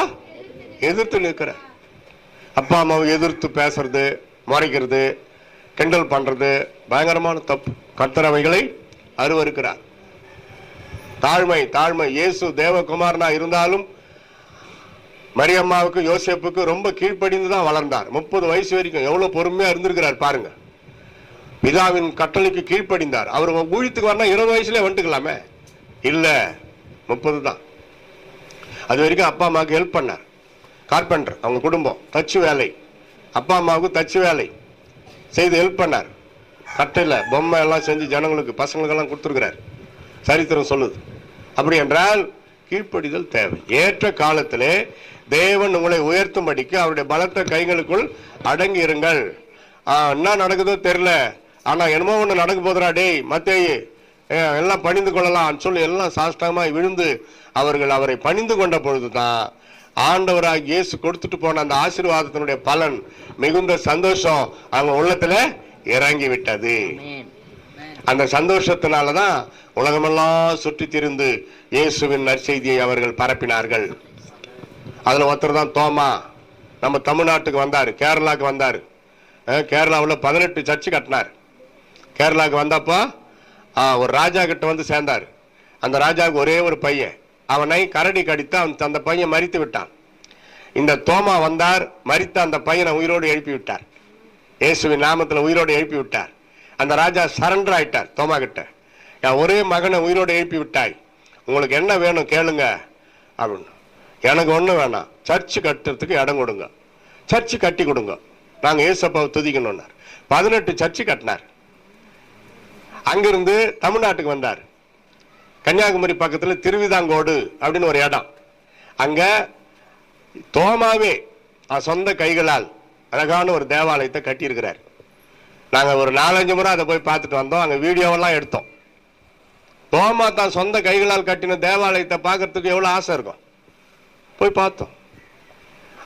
எதிர்த்து நிற்கிறார். அப்பா அம்மாவை எதிர்த்து பேசுறது, முறைக்கிறது, கிண்டல் பண்றது பயங்கரமான தப்பு. கர்த்தர் அவைகளை அருவருக்கிறார். தாழ்மை தாழ்மை. இயேசு தேவகுமாரனா இருந்தாலும் மரியம்மாவுக்கு யோசேப்புக்கு ரொம்ப கீழ்ப்படிந்து தான் வளர்ந்தார். 30 வயசு வரைக்கும் எவ்வளவு பொறுமையா இருந்திருக்கிறார் பாருங்க. பிதாவின் கட்டளைக்கு கீழ்ப்படிந்தார். அவர் ஊழியத்துக்கு வரனா 20 வயசுல வந்துக்கலாமே, இல்ல 30 தான். அது வரைக்கும் அப்பா அம்மாவுக்கு ஹெல்ப் பண்ணார். கார்பெண்டர், அவங்க குடும்பம் தச்சு வேலை, அப்பா அம்மாவுக்கு தச்சு வேலை செய்து ஹெல்ப் பண்ணார். கட்டையில பொம்மை எல்லாம் செஞ்சு ஜனங்களுக்கு பசங்களுக்கெல்லாம் கொடுத்துருக்கிறார், சரித்திரம் சொல்லுது. அப்படி என்றால் கீழ்ப்படிதல் தேவை. ஏற்ற காலத்திலே தேவன் உங்களை உயர்த்தும்படிக்கு அவருடைய பலத்த கைகளுக்குள் அடங்கி இருங்கள். என்ன நடக்குதோ தெரியல, ஆனா என்னமோ ஒண்ணு நடக்க போதுரா டேய் மத்தேயு, எல்லாம் பணிந்து கொள்ளலாம் சொல்லி எல்லாம் சாஷ்டாங்கமாய் விழுந்து அவர்கள் அவரை பணிந்து கொண்ட பொழுதுதான் ஆண்டவராக இயேசு கொடுத்துட்டு போன அந்த ஆசீர்வாதத்தினுடைய பலன், மிகுந்த சந்தோஷம் அவங்க உள்ளத்துல இறங்கி விட்டது. அந்த சந்தோஷத்தினாலதான் உலகமெல்லாம் சுற்றி திரிந்து இயேசுவின் நற்செய்தியை அவர்கள் பரப்பினார்கள். அதுல ஒருத்தர் தான் தோமா. நம்ம தமிழ்நாட்டுக்கு வந்தாரு, கேரளாக்கு வந்தாரு. கேரளாவில் 18 சர்ச்சு கட்டினார். கேரளாவுக்கு வந்தப்போ ஒரு ராஜா கிட்ட வந்து சேர்ந்தார். அந்த ராஜாவுக்கு ஒரே ஒரு பையன், அவனை கரடி கடித்து அந்த பையன் மரித்து விட்டான். இந்த தோமா வந்தார், மரித்த அந்த பையனை உயிரோடு எழுப்பி விட்டார். இயேசுவின் நாமத்தில் உயிரோடு எழுப்பி விட்டார். அந்த ராஜா சரண்டர் ஆயிட்டார் தோமா கிட்ட. ஒரே மகனை உயிரோடு எழுப்பி விட்டாய், உங்களுக்கு என்ன வேணும் கேளுங்க அப்படின்னு. எனக்கு ஒன்றும் வேணாம், சர்ச்சு கட்டுறதுக்கு இடம் கொடுங்க, சர்ச்சு கட்டி கொடுங்க, நாங்கள் ஏசப்பாவை துதிக்கணும்னார். 18 சர்ச்சு கட்டினார். அங்கிருந்து தமிழ்நாட்டுக்கு வந்தார். கன்னியாகுமரி பக்கத்தில் திருவிதாங்கோடு அப்படின்னு ஒரு இடம். அங்க தோமாவே சொந்த கைகளால் அழகான ஒரு தேவாலயத்தை கட்டியிருக்கிறார். நாங்கள் ஒரு 4-5 முறை அதை போய் பார்த்துட்டு வந்தோம். அங்கே வீடியோவெல்லாம் எடுத்தோம். தோமா தான் சொந்த கைகளால் கட்டின தேவாலயத்தை பார்க்கறதுக்கு எவ்வளோ ஆசை இருக்கும். போய் பார்த்தோம்.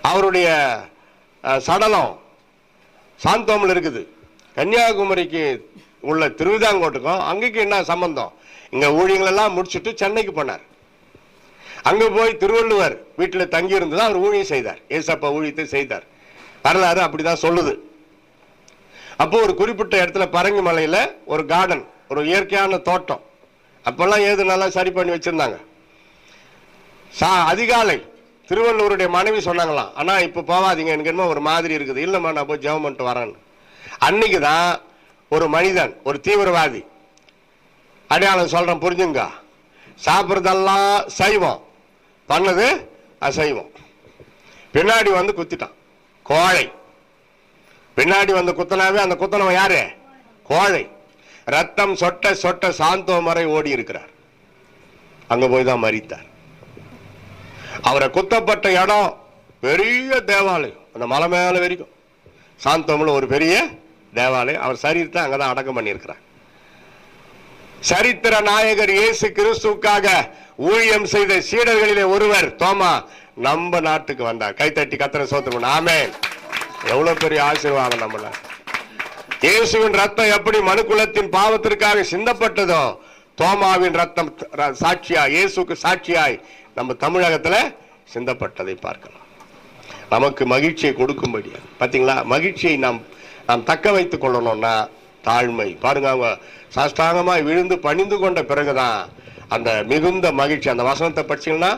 அவருடைய சடலம் சாந்தோமில் இருக்குது. கன்னியாகுமரிக்கு உள்ள திருவிதாங்கோட்டுக்கும் அங்கேக்கு என்ன சம்பந்தம்? இங்க ஊழியங்கள் எல்லாம் முடிச்சுட்டு சென்னைக்கு போனார். அங்க போய் திருவள்ளுவர் வீட்டில் தங்கி இருந்துதான் அவர் ஊழியம் செய்தார். ஏசப்பா ஊழியத்தை செய்தார். வரலாறு அப்படிதான் சொல்லுது. அப்போ ஒரு குறிப்பிட்ட இடத்துல பரங்கி மலையில ஒரு கார்டன், ஒரு இயற்கையான தோட்டம், அப்பெல்லாம் ஏது நல்லா சரி பண்ணி வச்சிருந்தாங்க. அதிகாலை திருவள்ளுவருடைய மனைவி சொன்னாங்களாம், ஆனா இப்ப போவாதீங்க, எனக்கு என்ன ஒரு மாதிரி இருக்குது. இல்லம்மா நான் போய் ஜெபம் பண்ணிட்டு வரேன்னு. அன்னைக்குதான் ஒரு மனிதன், ஒரு தீவிரவாதி, அடையாளம் சொல்றேன் புரிஞ்சுங்க, சாப்பிட்றதெல்லாம் சைவம், பண்ணது அசைவம், பின்னாடி வந்து குத்திட்டான். கோழை பின்னாடி வந்து குத்தனாவே அந்த குத்தனவன் யாரு? கோழை. ரத்தம் சொட்ட சொட்ட சாந்தோமரை ஓடி இருக்கிறார். அங்க போய் தான் மரித்தார். அவரை குத்தப்பட்ட இடம் பெரிய தேவாலயம், அந்த மலை மேல வரைக்கும் சாந்தோம்ல ஒரு பெரிய தேவாலயம். அவர் சரீரத்தை அங்கதான் அடக்கம் பண்ணியிருக்கிறார். சரித்திர நாயகர் இயேசு கிறிஸ்துவுக்காக ஊழியம் செய்த சீடர்களிலே ஒருவர் தோமா நம்ம நாட்டுக்கு வந்தார். கைத்தட்டி கத்திர சோத்திரம். ஆமென். எவ்வளவு பெரிய ஆசீர்வாதம். நம்மள இயேசுவின் ரத்தம் எப்படி மனுக்குலத்தின் பாவத்திற்காக சிந்தப்பட்டதோ, தோமாவின் ரத்தம் சாட்சியாய், இயேசுக்கு சாட்சியாய் நம்ம தமிழகத்துல சிந்தப்பட்டதை பார்க்கலாம். நமக்கு மகிழ்ச்சியை கொடுக்கும்படியா. பாத்தீங்களா, மகிழ்ச்சியை நாம் தக்க வைத்துக் கொள்ளணும்னா தாழ்மை. பாருங்க, அவங்க சாஷ்டாங்கமாய் விழுந்து பணிந்து கொண்ட பிறகுதான் அந்த மிகுந்த மகிழ்ச்சி. அந்த வசனத்தை படிச்சீங்கன்னா,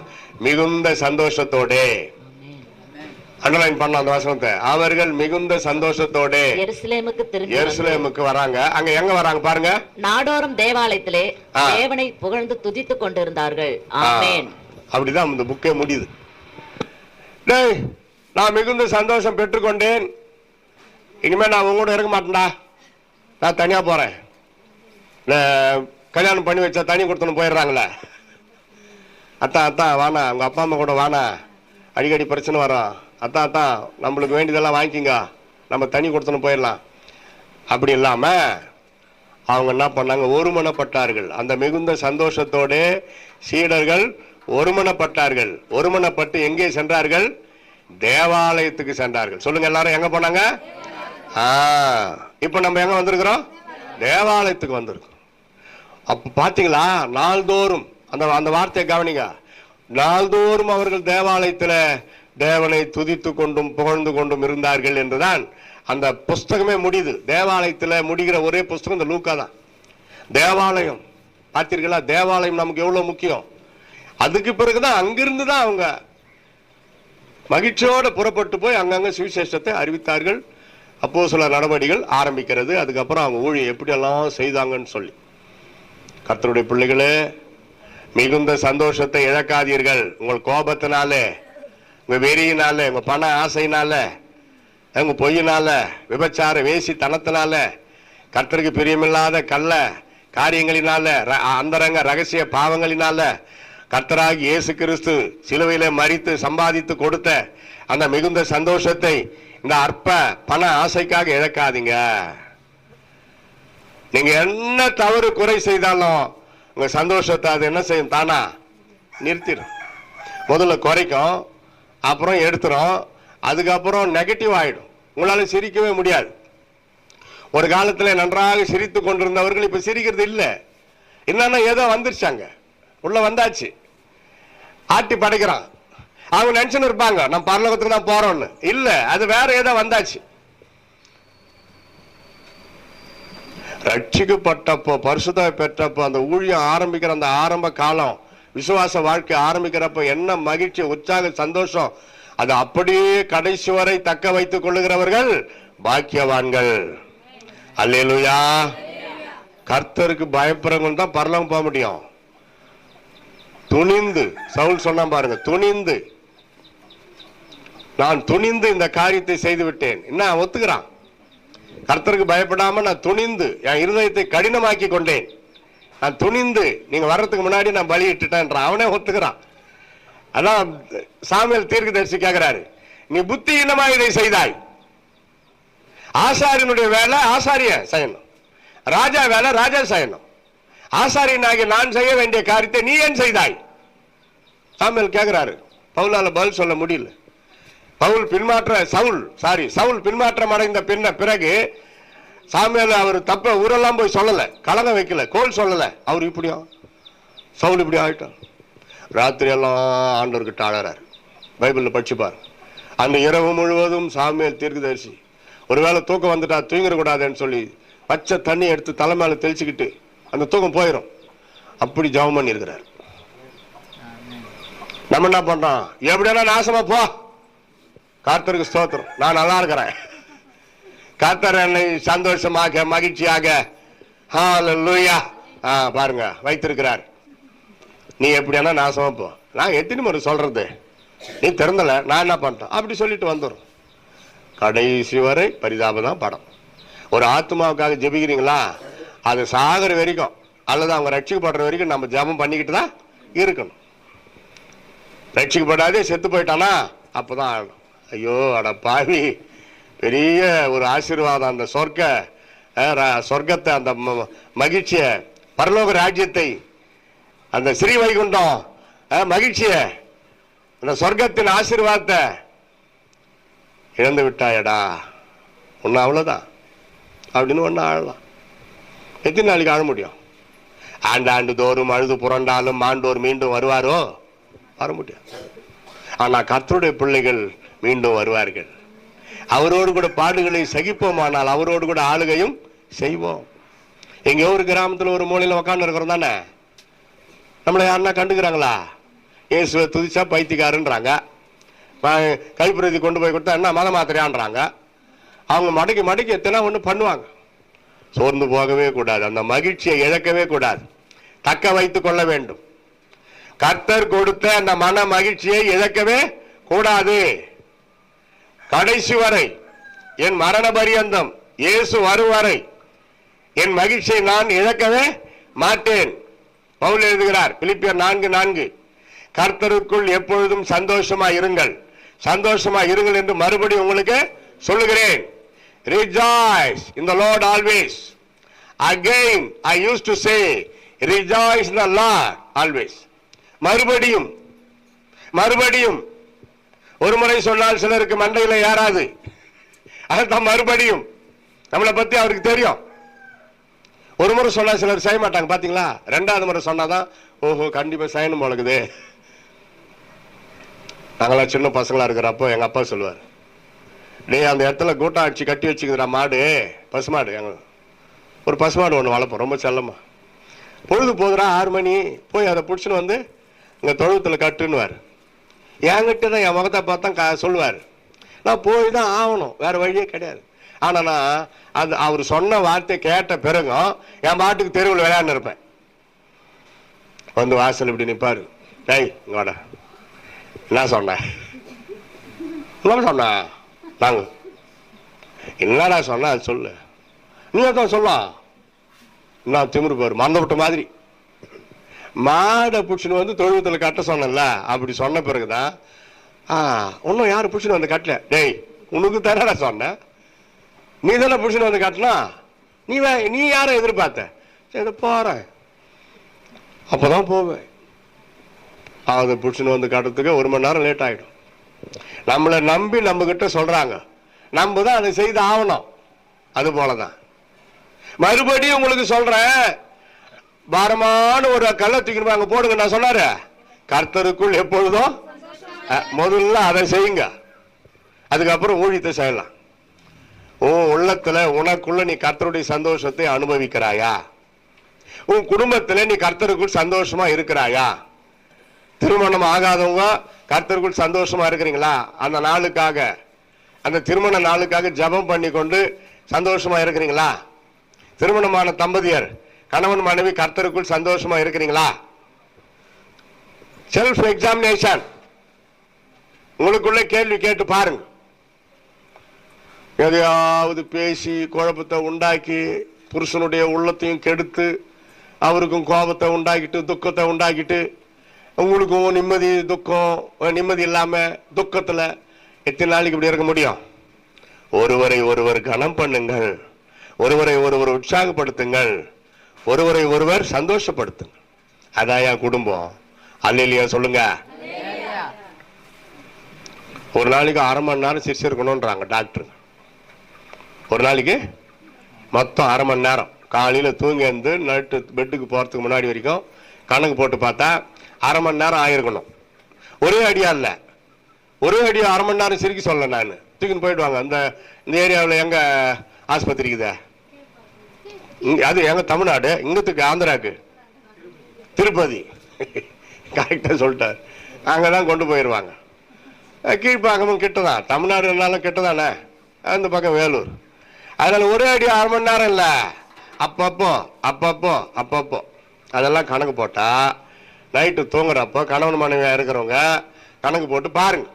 மிகுந்த சந்தோஷத்தோட அண்டர்லைன் பண்ண அந்த வசனத்தை, அவர்கள் மிகுந்த சந்தோஷத்தோட எருசலேமுக்கு வராங்க. அங்க எங்க வராங்க பாருங்க, நாடோறும் தேவாலயத்திலே தேவனை புகழ்ந்து துதித்துக் கொண்டிருந்தார்கள். ஆமென். அப்படிதான் இந்த புக்கே முடியுது. டேய், நான் மிகுந்த சந்தோஷம் பெற்றுக்கொண்டேன், இனிமே நான் உங்க கூட இருக்க மாட்டேன்டா, நான் தனியா போறேன். கல்யாணம் பண்ணி வச்சா தனி கொடுத்துன்னு போயிடுறாங்களே, அத்தான் வானா, உங்க அப்பா அம்மா கூட வானா, அடிக்கடி பிரச்சனை வரும், அத்தான் நம்மளுக்கு வேண்டியதெல்லாம் வாங்கிக்கிங்க, நம்ம தனி கொடுத்துன்னு போயிடலாம். அப்படி இல்லாம அவங்க என்ன பண்ணாங்க, ஒருமனப்பட்டார்கள். அந்த மிகுந்த சந்தோஷத்தோட சீடர்கள் ஒருமனப்பட்டார்கள். ஒருமனப்பட்டு எங்கே சென்றார்கள்? தேவாலயத்துக்கு சென்றார்கள். சொல்லுங்க எல்லாரும், எங்க போனாங்க? இப்ப நம்ம எங்க வந்திருக்கிறோம்? தேவாலயத்துக்கு வந்திருக்கோம். அப்ப பாத்தீங்களா, நாள்தோறும் அந்த வார்த்தையை கவனிங்க, நாள்தோறும் அவர்கள் தேவாலயத்துல தேவனை துதித்து கொண்டும் புகழ்ந்து கொண்டும் இருந்தார்கள் என்றுதான் அந்த புஸ்தகமே முடியுது. தேவாலயத்துல முடிகிற ஒரே புஸ்தகம் இந்த லூக்கா தான். தேவாலயம் பார்த்தீர்களா, தேவாலயம் நமக்கு எவ்வளவு முக்கியம். அதுக்கு பிறகுதான் அங்கிருந்து தான் அவங்க மகிழ்ச்சியோட புறப்பட்டு போய் அங்கங்க சுவிசேஷத்தை அறிவித்தார்கள். அப்போஸ்தலர் நடவடிக்கைகள் ஆரம்பிக்கிறது. அதுக்கப்புறம் அவங்க ஊழியம் எப்படி எல்லாம் செய்தாங்கன்னு சொல்லி. கர்த்தருடைய பிள்ளைகளே, மிகுந்த சந்தோஷத்தை இழக்காதீர்கள். உங்கள் கோபத்தினாலே, உங்க வெறியினால, உங்க பண ஆசையினால, உங்க பொய்யினால, விபச்சார வேசித்தனத்தினால, கர்த்தருக்கு பிரியமில்லாத கள்ள காரியங்களினால, அந்தரங்க ரகசிய பாவங்களினால, கர்த்தராகி இயேசு கிறிஸ்து சிலுவையிலே மரித்து சம்பாதித்து கொடுத்த அந்த மிகுந்த சந்தோஷத்தை இந்த அற்ப பண ஆசைக்காக இழக்காதீங்க. நீங்க என்ன தவறு குறை செய்தாலும் உங்க சந்தோஷத்தை அது என்ன செய்யும்? தானா நிறுத்திடும். முதல்ல குறைக்கும், அப்புறம் எடுத்துரும், அதுக்கப்புறம் நெகட்டிவ் ஆயிடும். உங்களால சிரிக்கவே முடியாது. ஒரு காலத்துல நன்றாக சிரித்து கொண்டிருந்தவர்கள் இப்ப சிரிக்கிறது இல்லை. என்னன்னா ஏதோ வந்துருச்சாங்க, உள்ள வந்தாச்சு, ஆட்டி படைக்கிறான். அவங்க நினைச்சுன்னு இருப்பாங்க நம்ம பரலோகத்துக்கு தான் போறோம்னு. இல்ல, அது வேற ஏதோ வந்தாச்சு. ரட்சிக்கப்பட்டப்போ, பரிசுத்த பெற்றப்போ, அந்த ஊழியம் ஆரம்பிக்கிற அந்த ஆரம்ப காலம், விசுவாச வாழ்க்கை ஆரம்பிக்கிறப்ப என்ன மகிழ்ச்சி, உற்சாக, சந்தோஷம், அது அப்படியே கடைசி வரை தக்க வைத்துக் கொள்ளுகிறவர்கள் பாக்கியவான்கள். அல்லேலூயா. கர்த்தருக்கு பயப்படுறவங்க தான் பரலோகம் போக முடியும். துணிந்து, சவுல் சொன்னா பாருங்க, துணிந்து, நான் துணிந்து இந்த காரியத்தை செய்து விட்டேன். என்ன ஒத்துக்கிறான்? கர்த்தருக்கு பயப்படாம நான் துணிந்து என் இருதயத்தை கடினமாக்கி கொண்டேன். நான் துணிந்து, நீங்க வர்றதுக்கு முன்னாடி நான் பலியிட்டுட்டேன். அவனே ஒத்துக்கிறான். அதான் சாமுவேல் தீர்க்கதரிசி கேட்கிறாரு, நீ புத்திஹீனமா இதை செய்தாய். ஆசாரியனுடைய வேலை ஆசாரியன் செய்யணும், ராஜா வேலை ராஜா செய்யணும். ஆசாரியனாகி நான் செய்ய வேண்டிய காரியத்தை நீ ஏன் செய்தாய்? சாமுவேல் கேட்கிறாரு. பவுலால பதில் சொல்ல முடியல. சவுல் பின்மாற்றம் அடைந்த பிறகு சாமுவேல் அவர் தப்ப ஊரெல்லாம் போய் சொல்லல, கலங்க வைக்கல, கோல் சொல்லல. அவர் இப்படியா, சவுல் இப்படி ஆயிட்டான். ராத்திரி எல்லாம் ஆண்டவர்கிட்ட அழறாரு. பைபிள்ல படிச்சுப்பார். அந்த இரவு முழுவதும் சாமுவேல் தீர்க்கதரிசி ஒருவேளை தூக்கம் வந்துட்டா தூங்கிடக்கூடாதுன்னு சொல்லி பச்சை தண்ணி எடுத்து தலை மேல தெளிச்சுக்கிட்டு அந்த தூக்கம் போயிடும். அப்படி ஜெபம் பண்ணி இருக்கிறார். நம்ம என்ன பண்றோம்? எப்படியா நாசமா போ, கர்த்தருக்கு ஸ்தோத்திரம், நான் நல்லா இருக்கிறேன், கர்த்தர் என்னை சந்தோஷமாக மகிழ்ச்சியாக ஹல்லேலூயா பாருங்க வைத்திருக்கிறார். நீ எப்படியானா நாசமா போ. நான் எத்தனை முறை சொல்றது, நீ திறந்தல, நான் என்ன பண்றேன் அப்படி சொல்லிட்டு வந்துடும். கடைசி வரை பரிதாபம் தான் படம். ஒரு ஆத்மாவுக்காக ஜெபிக்கிறீங்களா, அது சாகர வரைக்கும் அல்லது அவங்க ரட்சிக்கப்படுற வரைக்கும் நம்ம ஜெபம் பண்ணிக்கிட்டு தான் இருக்கணும். ரட்சிக்கப்படாதே செத்து போயிட்டானா அப்பதான் ஆகணும். ஐயோ அட பாவி, பெரிய ஒரு ஆசீர்வாதம், அந்த சொர்க்கத்தை, அந்த மகிழ்ச்சியை, பரலோக ராஜ்யத்தை, அந்த ஸ்ரீ வைகுண்டம் மகிழ்ச்சியை, அந்த சொர்க்கத்தின் ஆசீர்வாதத்தை இழந்து விட்டாயடா, ஒன்னு அவ்வளவுதான் அப்படின்னு ஒன்னு ஆழலாம். எத்தனை நாளைக்கு ஆழ முடியும்? ஆண்டாண்டு தோறும் அழுது புரண்டாலும் மாண்டோர் மீண்டும் வருவாரோ? வர முடியாது. ஆனா கர்த்தருடைய பிள்ளைகள் மீண்டும் வருவார்கள். அவரோடு கூட பாடுகளை சகிப்போமானால் அவரோடு கூட ஆளுகையும் செய்வோம். எங்க ஒரு கிராமத்துல ஒரு மூலையில உட்கார்ந்து இருக்கிறோம் தானே, நம்மளை யாருன்னா கண்டுக்கிறாங்களா? இயேசுவை துதிச்சா பைத்தியக்காரன்றாங்க, கைப்பிரதி கொண்டு போய் கொடுத்தா என்ன மத மாத்திரையான்றாங்க. அவங்க மடக்கி எத்தனை ஒண்ணு பண்ணுவாங்க. சோர்ந்து போகவே கூடாது, அந்த மகிழ்ச்சியை இழக்கவே கூடாது, தக்க வைத்துக் கொள்ள வேண்டும். கர்த்தர் கொடுத்த அந்த மன மகிழ்ச்சியை இழக்கவே கூடாது. கடைசி வரை, என் மரண பரியந்தம், இயேசு வரும் வரை என் மகிழ்ச்சியை நான் இழக்கவே மாட்டேன். பவுல் எழுதுகிறார் பிலிப்பியர் 4:4, கர்த்தருக்குள் எப்பொழுதும் சந்தோஷமா இருங்கள், சந்தோஷமா இருங்கள் என்று மறுபடியும் உங்களுக்கு சொல்லுகிறேன். Rejoice in the Lord always. Again I used to say rejoice in the Lord always. மறுபடியும் ஒரு முறை சொன்னால் சிலருக்கு மண்டையில ஏறாது, அதான் மறுபடியும். நம்மளை பத்தி அவருக்கு தெரியும். ஒரு முறை சொன்னா சிலர் செய்ய மாட்டாங்க பாத்தீங்களா, ரெண்டாவது முறை சொன்னாதான் ஓஹோ கண்டிப்பா செய்யணும் போலக்குது. நாங்களாம் சின்ன பசங்களா இருக்கிறப்போ எங்க அப்பா சொல்லுவார், டே அந்த இடத்துல கூட்டம் அடிச்சு கட்டி வச்சுக்குதுடா மாடு, பசுமாடு, ஒரு பசுமாடு ஒன்று வளர்ப்போம் ரொம்ப செல்லமா. பொழுது போதுடா 6 மணி போய் அதை பிடிச்சின்னு வந்து இங்கே தொழுவத்தில் கட்டுன்னுவார். என்கிட்ட தான் என் முகத்தை பார்த்தா சொல்லுவார். நான் போய் தான் ஆகணும், வேற வழியே கிடையாது. ஆனால் நான் அது அவர் சொன்ன வார்த்தை கேட்ட பிறகும் என் பாட்டுக்கு தெருவில் விளையாண்டு இருப்பேன். வந்து வாசல் இப்படி நிற்பாரு, டேய் இங்கோட என்ன சொன்ன நாங்க என்னடா சொன்ன அது சொல்லு, நீ தான் சொல்லலாம். நான் திமிரு பாரு மறந்துவிட்ட மாதிரி. மாடை பிடிச்சின்னு வந்து தொழுவத்தில் கட்ட சொன்னல, அப்படி சொன்ன பிறகுதான் இன்னும் யாரும் பிடிச்சின்னு வந்து கட்டல. டேய் உனக்கு தானடா சொன்ன, நீ தானே பிடிச்சின்னு வந்து கட்டினா, நீ யாரை எதிர்பார்த்த? சரி போறேன், அப்பதான் போவேன். அதை பிடிச்சின்னு வந்து கட்டுறதுக்கு 1 மணி நேரம் லேட் ஆகிடும். நம்மளை நம்பி நம்ம கிட்ட சொல்றாங்க, நம்ம தான் அதை செய்து ஆகணும். அது போலதான் மறுபடியும் உங்களுக்கு சொல்றேன், பாரமான ஒரு கல்லை தூக்கிட்டு அங்க போடுங்க நான் சொன்னாரு. கர்த்தருக்குள் எப்பொழுதும் முதல்ல அதை செய்யுங்க, அதுக்கப்புறம் ஊழியத்தை செய்யலாம். உன் உள்ளத்துல உனக்குள்ள நீ கர்த்தருடைய சந்தோஷத்தை அனுபவிக்கிறாயா? உன் குடும்பத்துல நீ கர்த்தருக்குள் சந்தோஷமா இருக்கிறாயா? திருமணம் ஆகாதவங்க கர்த்தருக்குள் சந்தோஷமா இருக்கிறீங்களா? அந்த நாளுக்காக, அந்த திருமண நாளுக்காக ஜெபம் பண்ணி கொண்டு சந்தோஷமா இருக்கிறீங்களா? திருமணமான தம்பதியர் கணவன் மனைவி கர்த்தருக்குள் சந்தோஷமா இருக்கிறீங்களா? செல்ஃப் எக்ஸாமினேஷன், உங்களுக்குள்ள கேள்வி கேட்டு பாருங்க. எதையாவது பேசி குழப்பத்தை உண்டாக்கி புருஷனுடைய உள்ளத்தையும் கெடுத்து அவருக்கும் கோபத்தை உண்டாக்கிட்டு துக்கத்தை உண்டாக்கிட்டு உங்களுக்கும் நிம்மதி இல்லாம துக்கத்துல எத்தனை நாளைக்கு இப்படி இருக்க முடியும்? ஒருவரை ஒருவர் கனம் பண்ணுங்கள், ஒருவரை ஒருவர் உற்சாகப்படுத்துங்கள், ஒருவரை ஒருவர் சந்தோஷப்படுத்துங்கள். அதாயா குடும்பம். அல்லேலூயா சொல்லுங்க. ஒரு நாளைக்கு 1/2 மணி நேரம் சிரிச்சு இருக்கணும்ன்றாங்க டாக்டர். ஒரு நாளைக்கு மொத்தம் 1/2 மணி நேரம். காலையில தூங்கி வந்து நைட்டு பெட்டுக்கு போறதுக்கு முன்னாடி வரைக்கும் கணக்கு போட்டு பார்த்தா 1/2 மணி நேரம் ஆயிருக்கணும். ஒரே அடியா இல்ல, ஒரே அடியா 1/2 மணி நேரம் சிரிக்க சொல்ல நான். தூக்கின்னு போயிடுவாங்க. இந்த ஏரியாவில் எங்க ஆஸ்பத்திரி இருக்குதா? அது எங்க தமிழ்நாடு, இங்கத்துக்கு ஆந்திராக்கு திருப்பதி. கரெக்டா சொல்லிட்டார். அங்கதான் கொண்டு போயிடுவாங்க. கீழ்ப்பாக்கமும் கிட்டதான், தமிழ்நாடுனாலும் கிட்டதானே, அந்த பக்கம் வேலூர். அதனால ஒரே அடி 1/2 மணி நேரம் இல்லை, அப்பப்போ அப்பப்போ அப்பப்போ அதெல்லாம் கணக்கு போட்டா நைட்டு தூங்குறப்போ கணவன் மனைவியா இருக்கிறவங்க கணக்கு போட்டு பாருங்க.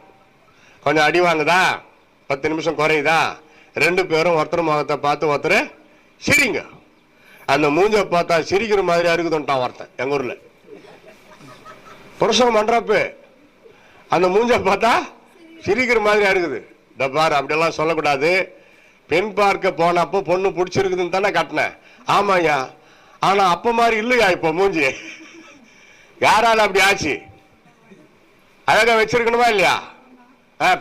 கொஞ்சம் அடி வாங்குதா, 10 நிமிஷம் குறையுதா, 2 பேரும் ஒருத்தர் முகத்தை பார்த்து ஒருத்தர் சிரிங்க. அந்த மூஞ்ச பார்த்தா சிரிக்கிற மாதிரியா இருக்குதுன்ட்டான் ஒருத்தன் எங்க ஊர்ல. புருஷன் பண்றப்ப அந்த மூஞ்ச பார்த்தா சிரிக்கிற மாதிரியா இருக்குது. பாரு, அப்படியெல்லாம் சொல்லக்கூடாது. பெண் பார்க்க போனப்போ பொண்ணு பிடிச்சிருக்குதுன்னு தானே கட்டினேன். ஆமாய்யா, ஆனா அப்ப மாதிரி இல்லையா இப்போ மூஞ்சி. யாரால அப்படி ஆச்சு? அழகா வச்சிருக்கணுமா இல்லையா?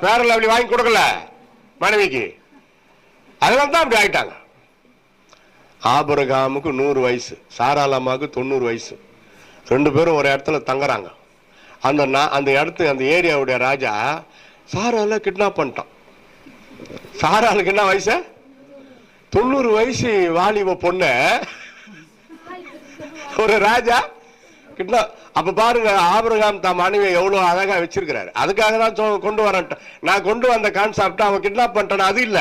பேரல் அப்படி வாங்கி கொடுக்கல மனைவிக்கு, அதனால தான் அப்படி ஆயிட்டாங்க. ஆபிரகாமுக்கு 100 வயசு, சாராளம்மாவுக்கு 90 வயசு. 2 பேரும் ஒரு இடத்துல தங்குறாங்க. அந்த இடத்து அந்த ஏரியாவுடைய ராஜா சாரால கிட்னாப் பண்ணிட்டான். சாராளுக்கு என்ன வயசு? 90 வயசு வாலிப பொண்ணு ஒரு ராஜா கிட்னாப். அப்ப பாருங்க, ஆபிரகாம் தான் மனைவியை எவ்வளவு அழகா வச்சிருக்கிறாரு. அதுக்காக தான் கொண்டு வரேன். நான் கொண்டு வந்த கான்செப்ட் அவன் கிட்னாப் பண்ணிட்டான் அது இல்ல.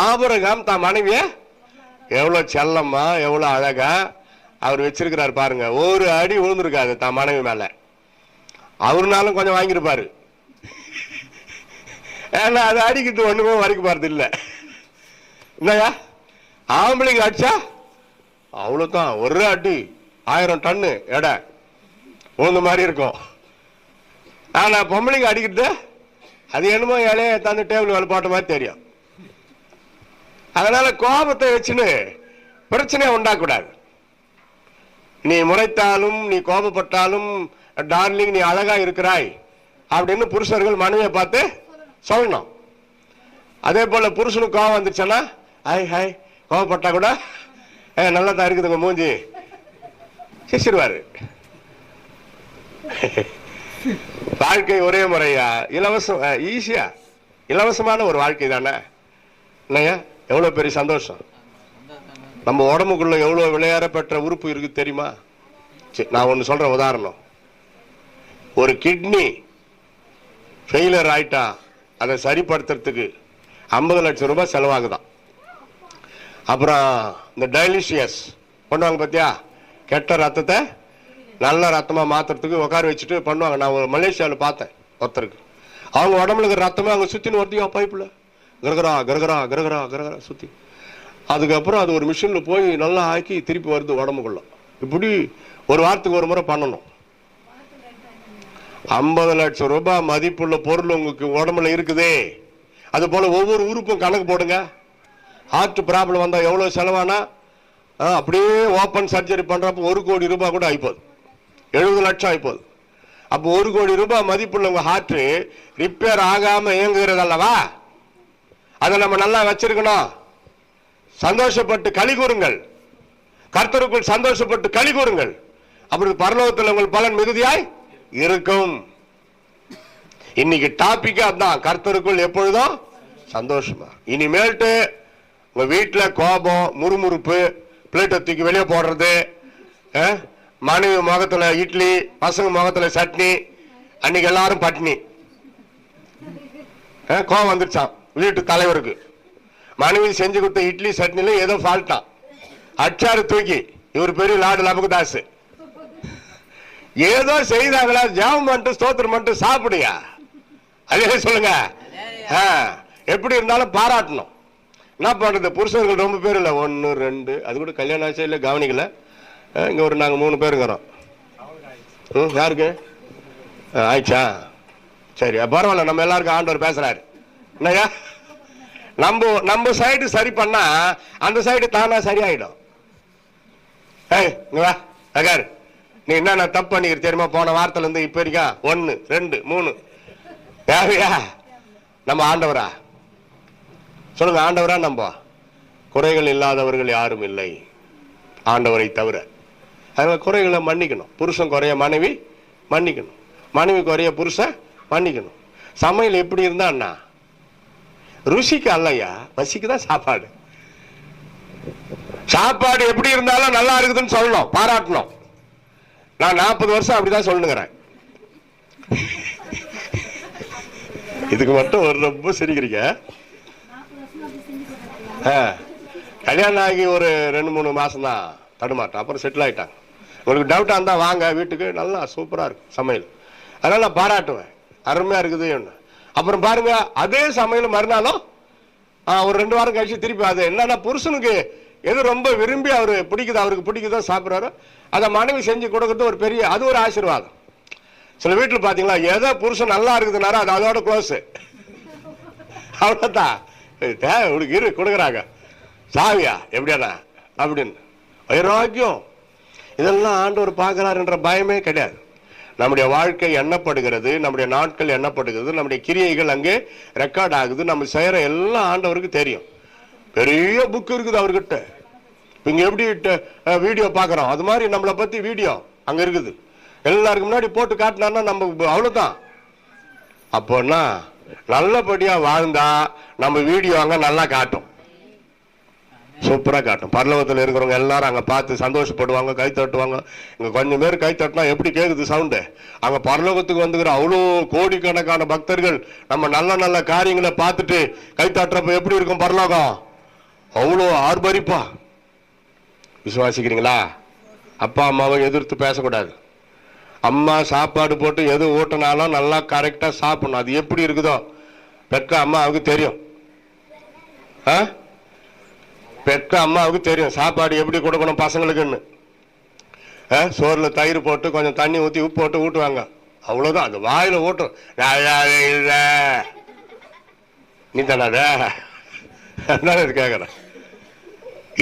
ஆபிரகாம் தான் மனைவிய எவ்வளவு செல்லம்மா, எவ்வளவு அழகா அவர் வச்சிருக்கிறாரு பாருங்க. ஒரு அடி விழுந்திருக்காது தான் மனைவி மேல. அவருனாலும் கொஞ்சம் வாங்கியிருப்பாரு. ஏன்னா அது அடிக்கிட்டு ஒண்ணுமே வரைக்கும் போறது இல்ல. என்னையா ஆம்பளைங்க அடிச்சா அவ்வளவுதான், ஒரு அடி 1000 டன்னு எடை உந்த மாதிரி இருக்கும். ஆனா பொம்பளைங்க அடிக்கிட்டு அது என்னமோ இலைய தந்து டேபிள் வேலை போட்ட மாதிரி தெரியும். அதனால கோபத்தை வச்சுன்னு பிரச்சனையை உண்டாக்கூடாது. நீ முறைத்தாலும் நீ கோபப்பட்டாலும் டார்லிங் நீ அழகா இருக்கிறாய் அப்படின்னு புருஷர்கள் மனைவியை பார்த்து சொல்லணும். அதே போல புருஷனுக்கு கோபம் வந்துருச்சுன்னா ஹாய் ஹாய் கோபப்பட்டா கூட நல்லா தான் இருக்குதுங்க மூஞ்சி சிரிச்சிருவாரு. வாழ்க்கை ஒரே முறையா, இலவசம், ஈஸியா இலவசமான ஒரு வாழ்க்கை தானே. இல்லையா? எவ்வளவு பெரிய சந்தோஷம். நம்ம உடம்புக்குள்ள எவ்வளவு விளையாட பெற்ற உறுப்பு இருக்கு தெரியுமா? நான் ஒன்னு சொல்ற உதாரணம். ஒரு கிட்னி ஃபெயிலியர் ஆயிட்டா அதை சரிப்படுத்துறதுக்கு 50 லட்சம் ரூபாய் செலவாகுதான். அப்புறம் இந்த டைலிசியஸ் பண்ணுவாங்க பார்த்தியா, கெட்ட ரத்தத்தை நல்ல ரத்தமா மாத்துறதுக்கு உட்கார வச்சுட்டு பண்ணுவாங்க. நான் மலேசியாவில் பார்த்தேன் ஒருத்தருக்கு. அவங்க உடம்புல இருக்கிற ரத்தமே அவங்க சுத்தின்னு ஒருத்தியா பைப்புல கிரகரா கிரகரா கிரகரா கிரகரா சுத்தி, அதுக்கப்புறம் அது ஒரு மிஷின்ல போய் நல்லா ஆக்கி திருப்பி வருது உடம்புக்குள்ள. இப்படி ஒரு வாரத்துக்கு ஒரு முறை பண்ணணும். 50 லட்சம் ரூபாய் மதிப்புள்ள பொருள் உங்களுக்கு உடம்புல இருக்குதே. அது போல ஒவ்வொரு உறுப்பும் கணக்கு போடுங்க. ஹார்ட் ப்ராப்ளம் வந்தா எவ்வளவு செலவானா, அப்படியே ஓப்பன் சர்ஜரி பண்றப்ப 1 கோடி ரூபாய் கூட ஆயிப்போது, 70 லட்சம் ஆயிப்போது. அப்போ 1 கோடி ரூபாய் மதிப்புள்ள உங்க ஹார்ட் ரிப்பேர் ஆகாம இயங்குகிறது அல்லவா? அதை நம்ம நல்லா வச்சிருக்கணும். சந்தோஷப்பட்டு களி கூறுங்கள், கர்த்தருக்குள் சந்தோஷப்பட்டு களி கூறுங்கள். அப்படி பரலோகத்தில் உங்கள் பலன் மிகுதியாய் இருக்கும். இன்னைக்கு டாபிக் அதான், கர்த்தருக்குள் எப்பொழுதும் சந்தோஷமா. இனிமேல்ட்டு உங்க வீட்டுல கோபம், முறுமுறுப்பு, பிளேட்டை தூக்கி வெளியே போடுறது, மனைவி முகத்துல இட்லி, பசங்க முகத்துல சட்னி, அன்னைக்கு எல்லாரும் பட்னி. கோபம் வந்துருச்சான் வீட்டு தலைவருக்கு. மனைவி செஞ்சு கொடுத்த இட்லி சட்னில ஏதோ ஃபால்ட்டான், அச்சாறு தூக்கி இவர் பெரிய லாடு லபகுதாஸ் ஏதோ செய்தாங்களா, ஜெபம் பண்ணிட்டு ஸ்தோத்திரம் பண்ணிட்டு சாப்பிடுயா. அதே சொல்லுங்க. எப்படி இருந்தாலும் பாராட்டணும். என்ன பண்றது, புருஷர்கள் ரொம்ப பேர் இல்ல, 1 2, அது கூட கல்யாணம் ஆச்சா இல்ல கவனிக்கல. இங்க ஒரு நாங்க 3 பேர் இருக்கிறோம். யாருக்கு ஆயிடுச்சா? சரி, பரவாயில்ல, நம்ம எல்லாருக்கும் ஆண்டவர் பேசுறாரு. என்னையா, நம்ம சைடு சரி பண்ணா அந்த சைடு தானா சரியாயிடும். நீ என்ன தப்பு பண்ணிக்கிற தெரியுமா? போன வாரத்துல இருந்து இப்ப வரைக்கும் 1 2 3 தேவையா? நம்ம ஆண்டவரா சொல்லுங்க, ஆண்டவரா? நம்ம குறைகள் இல்லாதவர்கள் யாரும் இல்லை ஆண்டவரை தவிர. அதனால குறைகளை மன்னிக்கணும். புருஷன் குறைய மனைவி மன்னிக்கணும், மனைவி குறைய புருஷன் மன்னிக்கணும். சமையல் எப்படி இருந்தா ருசிக்கு அல்லையா, பசிக்கு தான் சாப்பாடு. சாப்பாடு எப்படி இருந்தாலும் நல்லா இருக்குதுன்னு சொல்லணும், பாராட்டணும். நான் 40 வருஷம் அப்படிதான் சொல்லுங்கிறேன். இதுக்கு மட்டும் ஒரு ரொம்ப சிரிக்கிறீங்க. கல்யாணம் ஆகி ஒரு 2-3 மாசம் தான் தடுமாட்டம், அப்புறம் செட்டில் ஆயிட்டாங்க. உங்களுக்கு டவுட்டா இருந்தா வாங்க வீட்டுக்கு, நல்லா சூப்பரா இருக்கும் சமையல். அதனால நான் பாராட்டுவேன், அருமையா இருக்குது. அப்புறம் பாருங்க அதே சமையல் மறுநாளும் ஒரு 2 வாரம் கழிச்சு திருப்பி அது என்னன்னா புருஷனுக்கு எது ரொம்ப விரும்பி அவரு பிடிக்குது, அவருக்கு பிடிக்குதோ சாப்பிட்றாரோ அதை மனைவி செஞ்சு கொடுக்கறது ஒரு பெரிய, அது ஒரு ஆசீர்வாதம். சில வீட்டில் பார்த்தீங்களா, எதோ புருஷன் நல்லா இருக்குதுனாரோ அது அதோட க்ளோஸ், அவ்வளோதான். உனக்கு இரு கொடுக்குறாங்க சாவியா எப்படியாண்ணா அப்படின்னு வைராக்கியம். இதெல்லாம் ஆண்டவர் பார்க்கிறாருன்ற பயமே கிடையாது. நம்முடைய வாழ்க்கை எண்ணப்படுகிறது, நம்முடைய நாட்கள் எண்ணப்படுகிறது, நம்முடைய கிரியைகள் அங்கே ரெக்கார்ட் ஆகுது. நம்ம செய்யற எல்லாம் ஆண்டவருக்கு தெரியும். பெரிய புக் இருக்குது அவர்கிட்ட. இங்க எப்படி வீடியோ பார்க்குறோம் அது மாதிரி நம்மளை பத்தி வீடியோ அங்க இருக்குது. எல்லாருக்கும் முன்னாடி போட்டு காட்டினார்னா நம்ம அவ்வளவுதான். அப்போன்னா நல்லபடியா வாழ்ந்தா நம்ம வீடியோ அங்க நல்லா காட்டும், சூப்பரா காட்டும். பரலோகத்தில் இருக்கிறவங்க எல்லாரும் அங்க பார்த்து சந்தோஷப்படுவாங்க, கை தட்டுவாங்க. இங்க கொஞ்சம் பேர் கை தட்டினா எப்படி கேக்குது சவுண்டு, அங்க பரலோகத்துக்கு வந்துக்கிற அவ்வளோ கோடிக்கணக்கான பக்தர்கள் நம்ம நல்ல நல்ல காரியங்களை பார்த்துட்டு கை தட்டுறப்ப எப்படி இருக்கும் பரலோகம், அவ்வளோ ஆர்ப்பரிப்பா. விசுவாசிக்கிறீங்களா? அப்பா அம்மாவை எதிர்த்து பேசக்கூடாது. அம்மா சாப்பாடு போட்டு எது ஊட்டினாலும் நல்லா கரெக்டா சாப்பிடணும். அது எப்படி இருக்குதோ பெற்ற அம்மாவுக்கு தெரியும். பெற்ற அம்மாவுக்கு தெரியும் சாப்பாடு எப்படி கொடுக்கணும் பசங்களுக்குன்னு. சோறுல தயிர் போட்டு கொஞ்சம் தண்ணி ஊற்றி உப்பு போட்டு ஊட்டுவாங்க, அவ்வளவுதான். அது வாயில ஊட்டும். நீ தானே கேட்கறேன்.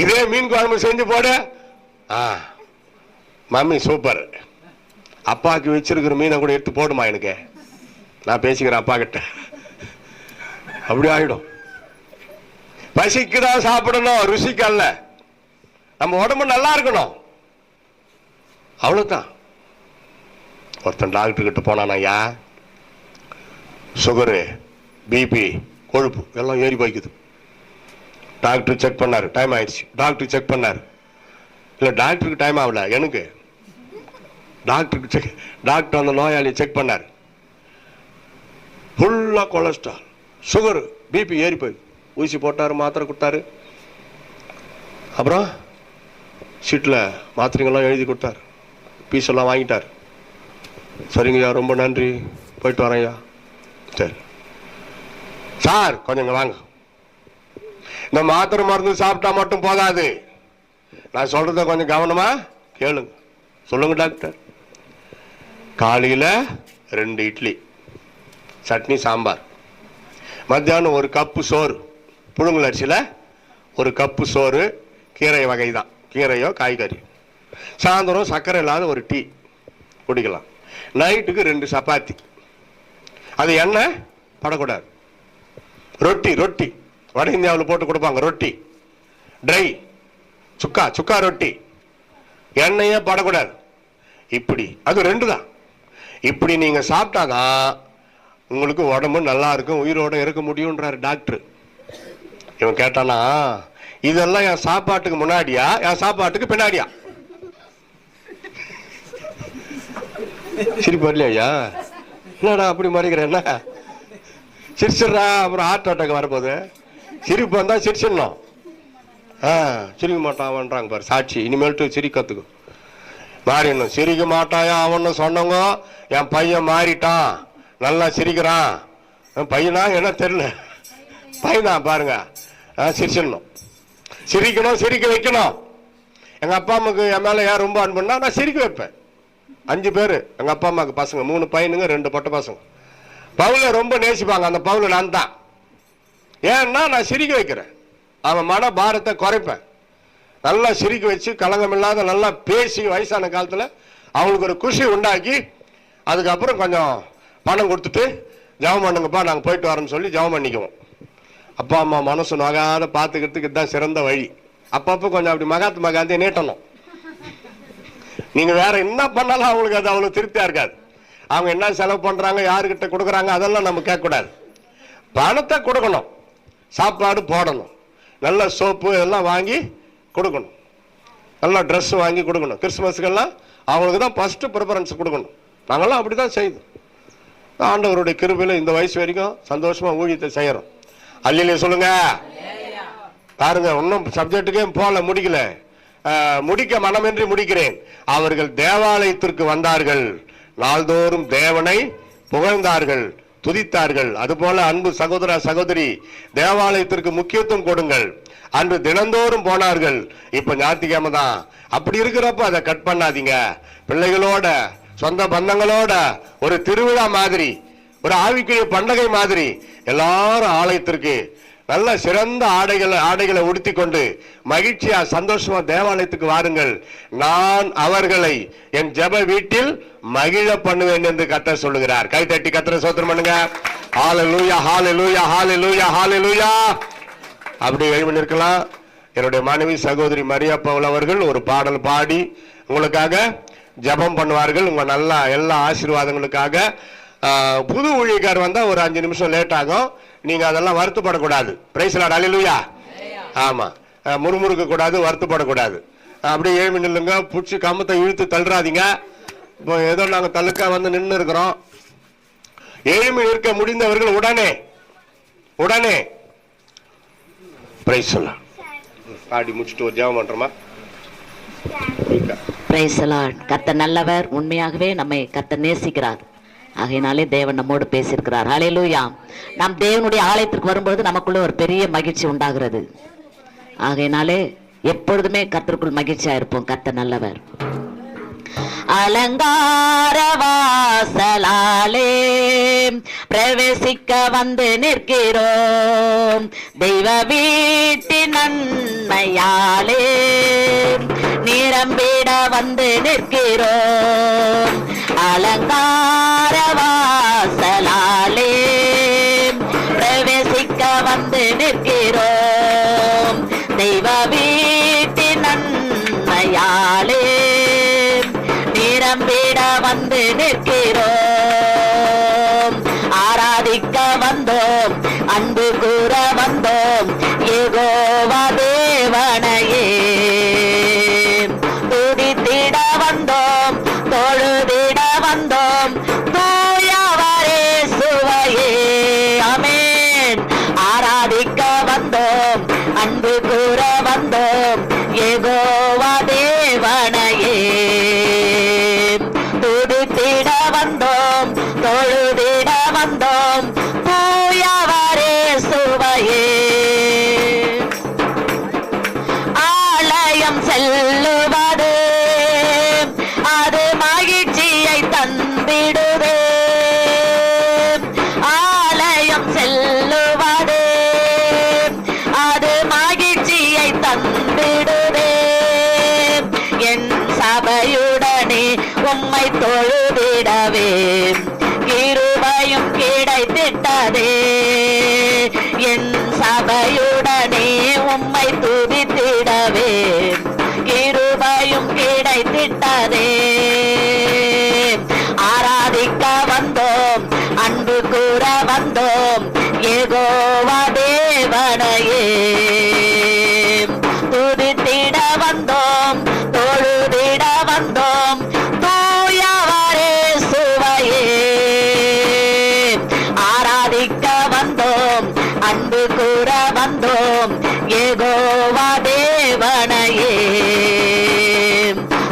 இதே மீன் குழம்பு செஞ்சு போட, மம்மி சூப்பர், அப்பாவுக்கு வச்சிருக்கிற மீனை கூட எடுத்து போடுமா எனக்கு, நான் பேசிக்கிறேன் அப்பா கிட்ட. அப்படி ஆயிடும். பசிக்குதான் சாப்பிடணும், ருசிக்கு அல்ல. நம்ம உடம்பு நல்லா இருக்கணும், அவ்வளவுதான். ஒருத்தன் டாக்டர் கிட்ட போனானா, ஐயா சுகரு, பிபி, கொழுப்பு எல்லாம் ஏறி போய்க்குது. டாக்டர் செக் பண்ணாரு, டைம் ஆயிடுச்சு. டாக்டர் செக் பண்ணாரு, இல்ல டாக்டருக்கு டைம் ஆகல எனக்கு. டாக்டர் அந்த நோயாளி செக் பண்ணாரு, ஃபுல்லா கொலஸ்ட்ரால், சுகர், பிபி ஏறி போய் ஊசி போட்டாரு, மாத்திரை கொடுத்தாரு. அப்புறம் சீட்டில் மாத்திரைங்கெல்லாம் எழுதி கொடுத்தாரு, பீஸ் எல்லாம் வாங்கிட்டார். சரிங்கய்யா ரொம்ப நன்றி, போயிட்டு வரேன்யா. சரி சார் கொஞ்சம் வாங்க, இந்த மாத்திரை மருந்து சாப்பிட்டா மட்டும் போதாது, நான் சொல்றத கொஞ்சம் கவனமா கேளுங்க. சொல்லுங்க டாக்டர். காலையில 2 இட்லி, சட்னி, சாம்பார். மத்தியானம் 1 கப்பு சோறு, புழுங்கல் அரிசியில 1 கப்பு சோறு, கீரை வகை தான், கீரையோ காய்கறி. சாயந்தரம் சர்க்கரை இல்லாத ஒரு டீ குடிக்கலாம். நைட்டுக்கு 2 சப்பாத்தி, அது எண்ணெய் படக்கூடாது. ரொட்டி வட இந்தியாவில் போட்டு கொடுப்பாங்க, ரொட்டி ட்ரை, சுக்கா ரொட்டி, எண்ணெயே படக்கூடாது. இப்படி அது 2 தான். இப்படி நீங்க சாப்பிட்டாதான் உங்களுக்கு உடம்பு நல்லா இருக்கும், உயிரோட இருக்க முடியும்ன்றாரு டாக்டர். இவன் கேட்டானா, இதெல்லாம் என் சாப்பாட்டுக்கு முன்னாடியா என் சாப்பாட்டுக்கு பின்னாடியா? சிரிப்பு வரலையா? என்னடா அப்படி மறைக்கிறேன்னா, சிரிச்சிடறா, அப்புறம் ஹார்ட் அட்டாக் வரப்போகுது. சிரிப்பு வந்தா சிரிச்சிடணும். சிரிக்க மாட்டான்றாங்க பாரு சாட்சி, இனிமேல்ட்டு சிரிக்கிறதுக்கு மாறிடணும். சிரிக்க மாட்டாயா அவன்னு சொன்னவங்க, என் பையன் மாறிட்டான், நல்லா சிரிக்கிறான். பையனா என்ன தெரியல, பையனா பாருங்க. சிரிச்சிடணும், சிரிக்கணும், சிரிக்க வைக்கணும். எங்க அப்பா அம்மாவுக்கு என் மேல ஏன் ரொம்ப அன்புன்னா நான் சிரிக்க வைப்பேன். 5 பேர் எங்க அப்பா அம்மாவுக்கு பசங்க, 3 பையனுங்க 2 பொட்டை பசங்க. பவுல ரொம்ப நேசிப்பாங்க, அந்த பவுல நான் தான். ஏன்னா நான் சிரிக்க வைக்கிறேன், அவன் மன பாரத்தை குறைப்பேன். நல்லா சிரிக்க வச்சு கலங்கம் இல்லாத நல்லா பேசி வயசான காலத்துல அவங்களுக்கு ஒரு குஷி உண்டாக்கி, அதுக்கப்புறம் கொஞ்சம் பணம் கொடுத்துட்டு ஜெபம் பண்ணுங்கப்பா நாங்க போயிட்டு வரோம்னு சொல்லி ஜெபம் பண்ணிக்குவோம். அப்பா அம்மா மனசு நோகாத பார்த்துக்கிறதுக்கு இதுதான் சிறந்த வழி. அப்பப்போ கொஞ்சம் அப்படி மகாத்மா காந்தியை நீட்டணும். நீங்க வேற என்ன பண்ணாலும் அவங்களுக்கு அது அவ்வளவு திருப்தியா இருக்காது. அவங்க என்ன செலவு பண்றாங்க, யாருக்கிட்ட கொடுக்குறாங்க, அதெல்லாம் நம்ம கேட்க கூடாது. பணத்தை கொடுக்கணும், சாப்பாடு போடணும், நல்ல சோப்பு இதெல்லாம் வாங்கி கொடுக்கணும், நல்ல ட்ரெஸ் வாங்கி கொடுக்கணும். கிறிஸ்துமஸுக்கெல்லாம் அவங்களுக்கு தான் ஃபஸ்ட்டு ப்ரிஃபரன்ஸ் கொடுக்கணும். நாங்கள்லாம் அப்படி தான் செய்தோம். ஆண்டவருடைய கிருபையில் இந்த வயசு வரைக்கும் சந்தோஷமாக ஊழியத்தை செய்கிறோம். அல்லேலூயா சொல்லுங்க. பாருங்க, இன்னும் சப்ஜெக்டுக்கே போல, முடிக்கல. முடிக்க மனமின்றி முடிக்கிறேன். அவர்கள் தேவாலயத்திற்கு வந்தார்கள், நாள்தோறும் தேவனை புகழ்ந்தார்கள், துதித்தார்கள். அதுபோல அன்பு சகோதர சகோதரி, தேவாலயத்திற்கு முக்கியத்துவம் கொடுங்கள். அன்று தினந்தோறும் போனார்கள், இப்ப ஞாயிற்றுக்கிழமை தான். அப்படி இருக்கிறப்ப அதை கட் பண்ணாதீங்க. பிள்ளைகளோட, சொந்த பந்தங்களோட ஒரு திருவிழா மாதிரி, ஒரு ஆவிக்குரிய பண்டகை மாதிரி எல்லாரும் ஆலயத்திற்கு நல்ல சிறந்த ஆடைகளை உடுத்தி கொண்டு மகிழ்ச்சியா சந்தோஷமா தேவாலயத்துக்கு வாருங்கள். நான் அவர்களை என் ஜெப வீட்டில் மகிழ பண்ணுவேன் என்று கர்த்தர் சொல்லுகிறார். கை தட்டி கர்த்தரை ஸ்தோத்திரம் பண்ணுங்க. ஹல்லேலூயா, ஹல்லேலூயா, ஹல்லேலூயா, ஹல்லேலூயா. அப்படி எழுப்பி நிற்கலாம். என்னுடைய மனைவி சகோதரி மரியா பவுல் அவர்கள் ஒரு பாடல் பாடி உங்களுக்காக ஜெபம் பண்ணுவார்கள். உங்க நல்ல எல்லா ஆசீர்வாதங்களுக்காக. புது ஊழியக்கார் வந்தா ஒரு 5 நிமிஷம் லேட் ஆகும். நீங்க அதெல்லாம் வருத்தப்படக்கூடாது. பிரைஸ் லார்ட், ஹல்லேலூயா. ஆமா, முறுமுறுக்க கூடாது, வருத்தப்படக்கூடாது. அப்படியே எழுப்பி நில்லுங்க. புடிச்சு கம்பத்தை இழுத்து தள்ளுறாதீங்க. இப்போ ஏதோ நாங்க தள்ளுக்கா வந்து நின்று இருக்கிறோம். எழுப்பி நிற்க முடிந்தவர்கள் உடனே உடனே பிரைஸ் லார்ட் பாடி முடிச்சுட்டு ஒரு ஜெபம் பண்றோமா? Praise Lord. கர்த்தர் நல்லவர். உண்மையாகவே நம்மை கர்த்தர் நேசிக்கிறார். ஆகையினாலே தேவன் நம்மோடு பேசியிருக்கிறார். ஹல்லேலூயா. நாம் தேவனுடைய ஆலயத்திற்கு வரும்போது நமக்குள்ள ஒரு பெரிய மகிழ்ச்சி உண்டாகிறது. ஆகையினாலே எப்பொழுதுமே கர்த்தருக்குள் மகிழ்ச்சியா இருப்போம். கர்த்தர் நல்லவர். அலங்கார வாசலாலே பிரவேசிக்க வந்து நிற்கிறோம். தெய்வ வீட்டின் நன்மையாலே நிரம்பிட வந்து நிற்கிறோம். அலங்கார வாசலாலே பிரவேசிக்க வந்து நிற்கிறோம். தெய்வ வீட்டின் நன்மையாலே நிரம்பிட வந்து நிற்கிறோம். ஆராதிக்க வந்தோம், அன்பு கூற வந்தோம், யெகோவா தேவனையே துதித்திட வந்தோம், தொழுதிட வந்தோம், தூயவரே சுவையே. ஆமென். ஆராதிக்க வந்தோம், அன்பு கூற வந்தோம், யெகோவா தேவனையே துதித்திட வந்தோம், தொழுதிட வந்தோம், தூயவரே சுவையே. ஆலயம் செல்லுவது அது மகிழ்ச்சியை தந்திடுதே. ஆலயம் செல்லுவது அது மகிழ்ச்சியை தந்திடுதே. என் சபையுடனே உம்மை தொழுதிடவே கிருபையும் கிடைத்திட்டதே. என் சபையுடனே உம்மை துதித்திடவே கிருபையும் கிடைத்திட்டதே. ஆராதிக்க வந்தோம், அன்பு கூற வந்தோம், யெகோவா தேவனையே துதித்திட வந்தோம், தொழுதிட வந்தோம், தூயவரே சுவையே. ஆராதிக்க வந்தோம், அன்பு கூற வந்தோம், யெகோவா தேவனையே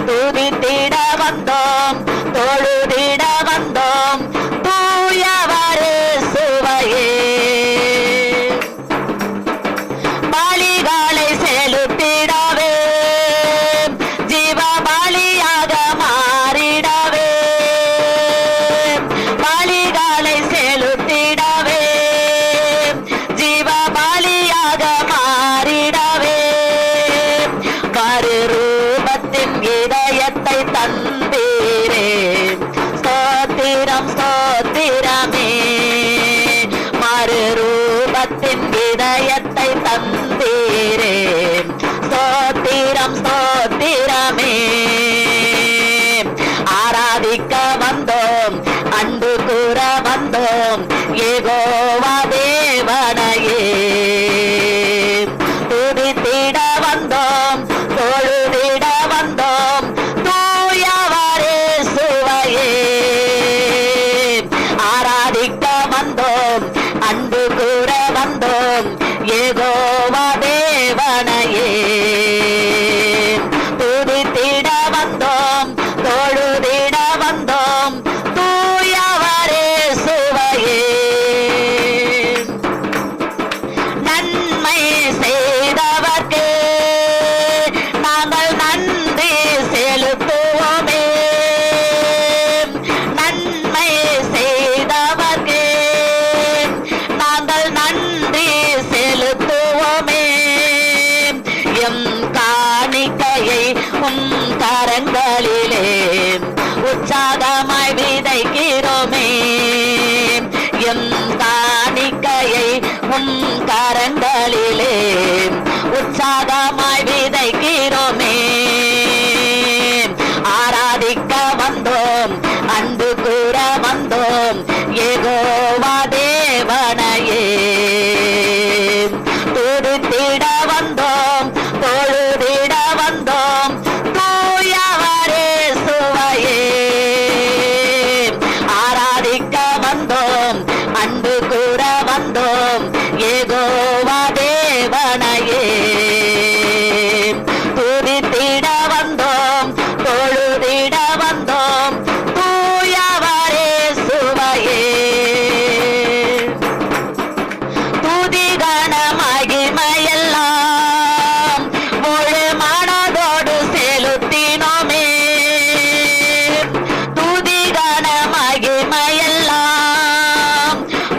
துதித்திட வந்தோம், தொழுதிட வந்தோம், தூயவரே சுவையே. பலிகளை செலுத்திடவே ஜீவ பலியாக மாறிடவே. பலிகளை செலுத்திடவே ஜீவ பலியாக மாறிடவே. மறுரூபத்தின் இதயத்தை தந்தீரே, ஸ்தோத்திரம் ஸ்தோத்திரமே. மறுரூபத்தின் இதயத்தை தந்தீரே, ஸ்தோத்திரம் ஸ்தோத்திரமே. ஆராதிக்க வந்தோம், அன்பு கூற வந்தோம், யெகோவா தேவனையே காணிக்கையை உம் கரங்களிலே உற்சாகமாய் விதைக்கிறோமே. எம் காணிக்கையை உம் கரங்களிலே உற்சாகமாய் விதைக்கிறோமே. ஆராதிக்க வந்தோம், அன்பு கூற வந்தோம், யெகோவா தேவனையே. துதித்திட வந்தோம், தொழுதிட வந்தோம், தூயவரே சுவையே. ஆராதிக்க வந்தோம், அன்பு கூற வந்தோம், யெகோவா தேவனையே. துதித்திட வந்தோம், தொழுதிட வந்தோம், தூயவரே சுவையே. துதிகன மகிமையெல்லாம் முழு மனதோடு செலுத்தினோமே. துதிகன மகிமையெல்லாம்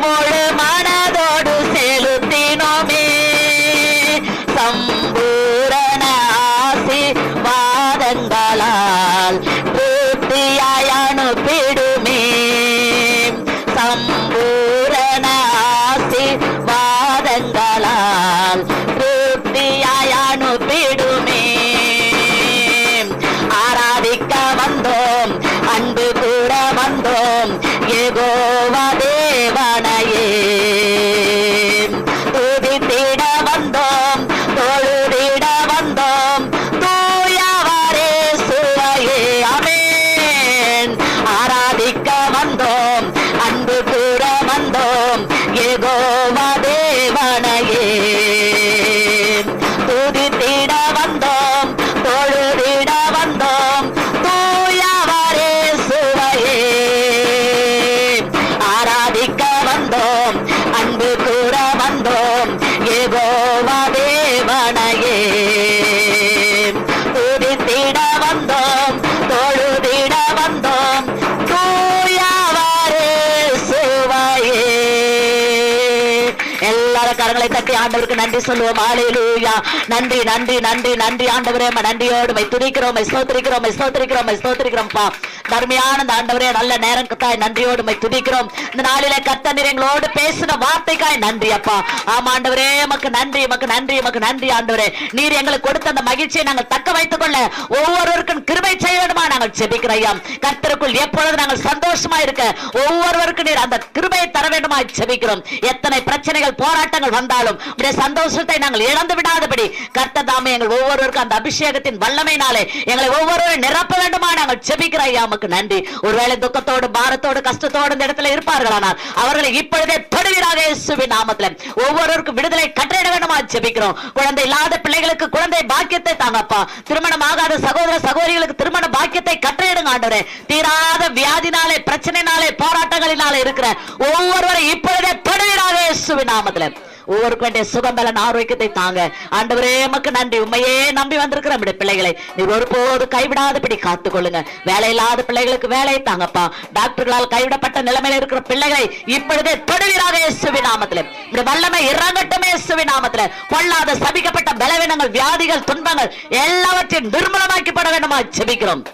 முழு மனதோடு செலுத்தினோமே. சம்பூரண ஆசீர்வாதங்களால் திருப்தியாய் அனுப்பிடுமே. சம்பூரண ஆசீர்வாதங்களால் திருப்தியாய் அனுப்பிடுமே. ஆராதிக்க வந்தோம், அன்பு கூற வந்தோம், யெகோவா தேவனையே. துதித்திட வந்தோம், தொழுதிட வந்தோம், தூயவரே சுவையே. ஆமென். ஆராதிக்க வந்தோம், அன்பு கூற வந்தோம், யெகோவா தேவனையே. துதித்திட வந்தோம், தொழுதிட வந்தோம், தூயவரே சுவையே. ஆராதிக்க வந்தோம், அன்பு கூற வந்தோம், யெகோவா தேவனையே. துதித்திட வந்தோம், தொழுதிட வந்தோம், தூயவரே சுவையே. எல்லாரும் கரங்களை தட்டி ஆண்டவருக்கு நன்றி சொல்லுவோம். ஹல்லேலூயா. நன்றி நன்றி நன்றி நன்றி ஆண்டவரே. நன்றியோடு மை துதிக்கிறோம், மை ஸ்தோத்திரிக்கிறோம், மை ஸ்தோத்திரிக்கிறோம், மை ஸ்தோத்திரிக்கிறோம்ப்பா. தர்மையான இந்த ஆண்டவரே, நல்ல நேரம் கத்தாய் நன்றியோடு மை துதிக்கிறோம். இந்த நாளிலே கர்த்தர் நீர் எங்களோடு பேசின வார்த்தைக்காய் நன்றி அப்பா. ஆமா ஆண்டவரே, எமக்கு நன்றி, எமக்கு நன்றி, எமக்கு நன்றி ஆண்டவரே. நீர் எங்களுக்கு கொடுத்த அந்த மகிழ்ச்சியை நாங்கள் தக்க வைத்துக் கொள்ள ஒவ்வொருவருக்கும் கிருபை செய்ய வேண்டுமா நாங்கள் ஜெபிக்கிறோம் ஐயா. கர்த்தருக்குள் எப்பொழுது நாங்கள் சந்தோஷமா இருக்க ஒவ்வொருவருக்கும் நீர் அந்த கிருபையை தர வேண்டுமா ஜெபிக்கிறோம். எத்தனை பிரச்சனைகள் போராட்டங்கள் வந்தாலும் உடைய சந்தோஷத்தை நாங்கள் இழந்து விடாதபடி கர்த்தர் தாமே எங்கள் ஒவ்வொருவருக்கும் அந்த அபிஷேகத்தின் வல்லமையினாலே எங்களை ஒவ்வொருவரும் நிரப்ப வேண்டுமா நாங்கள் ஜெபிக்கிறோம் ஐயா. உமக்கு நன்றி. ஒருவேளை துக்கத்தோடு பாரத்தோடு கஷ்டத்தோடு இந்த இடத்துல இருப்பார்களானால் அவர்களை இப்பொழுதே தொடுவீராக இயேசுவின் நாமத்திலே. ஒவ்வொருவருக்கும் விடுதலை கட்டளையிட வேண்டுமா ஜெபிக்கிறோம். குழந்தை இல்லாத பிள்ளைகளுக்கு குழந்தை பாக்கியத்தை தாங்கப்பா. திருமணம் ஆகாத சகோதர சகோதரிகளுக்கு திருமண பாக்கியத்தை கட்டளையிடுங்க ஆண்டவரே. தீராத வியாதினாலே பிரச்சனைனாலே போராட்டங்களினாலே இருக்கிற ஒவ்வொருவரை இப்பொழுதே தொடுவீராக இயேசுவின் நாமத்திலே. ஒவ்வொருக்கு வேண்டிய சுகம்பலன் ஆரோக்கியத்தை தாங்க ஆண்டவரே. எமக்கு நன்றி. உண்மையே நம்பி வந்திருக்கிற நம்முடைய பிள்ளைகளை நீர் ஒருபோது கைவிடாதபடி காத்துக்கொள்ளுங்க. வேலை இல்லாத பிள்ளைகளுக்கு வேலையை தாங்கப்பா. டாக்டர்களால் கைவிடப்பட்ட நிலைமையில இருக்கிற பிள்ளைகளை இப்பொழுதே தொடுவீராக இயேசுவின் நாமத்திலே. வல்லமை இறங்கட்டும் இயேசுவின் நாமத்திலே. பொல்லாத சபிக்கப்பட்ட பலவீனங்கள் வியாதிகள் துன்பங்கள் எல்லாவற்றையும் நிர்மூலமாக்கப்பட வேண்டுமா ஜெபிக்கிறோம்.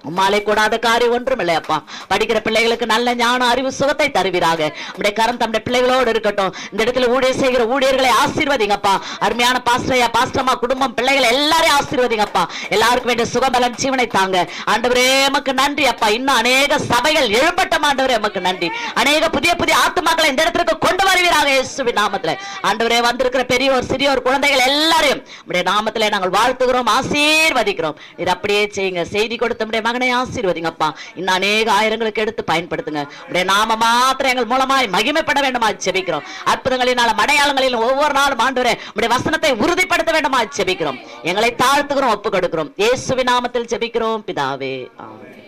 உம்மாலே கூடாத காரியம் ஒன்றும் இல்லையப்பா. படிக்கிற பிள்ளைகளுக்கு நல்ல ஞான அறிவு சுகத்தை தருவீராக. நம்முடைய கரம் தம்முடைய பிள்ளைகளோடு இருக்கட்டும். இந்த இடத்துல ஊழியர் செய்கிற ஊழியர்களை ஆசீர்வதிங்கப்பா. அருமையான பாஸ்டரையா பாஸ்டர்மா குடும்பம் பிள்ளைகளை எல்லாரையும் ஆசீர்வதிங்கப்பா. எல்லாருக்கும் வேண்டிய சுகபலன் ஜீவனை தாங்க ஆண்டவரே. எமக்கு நன்றி அப்பா. இன்னும் அநேக சபைகள் எழுப்பட்டும் ஆண்டவரே. எமக்கு நன்றி. அநேக புதிய புதிய ஆத்துமாக்களை இந்த இடத்திற்கு கொண்டு வருவீராக இயேசுவின் நாமத்திலே. ஆண்டவரே, வந்திருக்கிற பெரியோர் சிறியோர் குழந்தைகள் எல்லாரையும் நம்முடைய நாமத்திலே நாங்கள் வாழ்த்துகிறோம், ஆசீர்வதிக்கிறோம். நீர் அப்படியே செய்யுங்க. செய்தி கொடுத்த நம்முடைய மகனை ஆசீர்வதிங்கப்பா. இன்னும் அநேக ஆயிரங்களுக்கு எடுத்து பயன்படுத்துங்க. உடைய நாம மாத்திரம் எங்கள் மூலமாய் மகிமைப்பட வேண்டுமா ஜெபிக்கிறோம். அற்புதங்களினாலும் அடையாளங்களிலும் ஒவ்வொரு நாளும் ஆண்டவரே உடைய வசனத்தை உறுதிப்படுத்த வேண்டுமா ஜெபிக்கிறோம். எங்களை தாழ்த்துகிறோம், ஒப்பு கொடுக்கிறோம். இயேசுவின் நாமத்தில் ஜெபிக்கிறோம் பிதாவே, ஆமென்.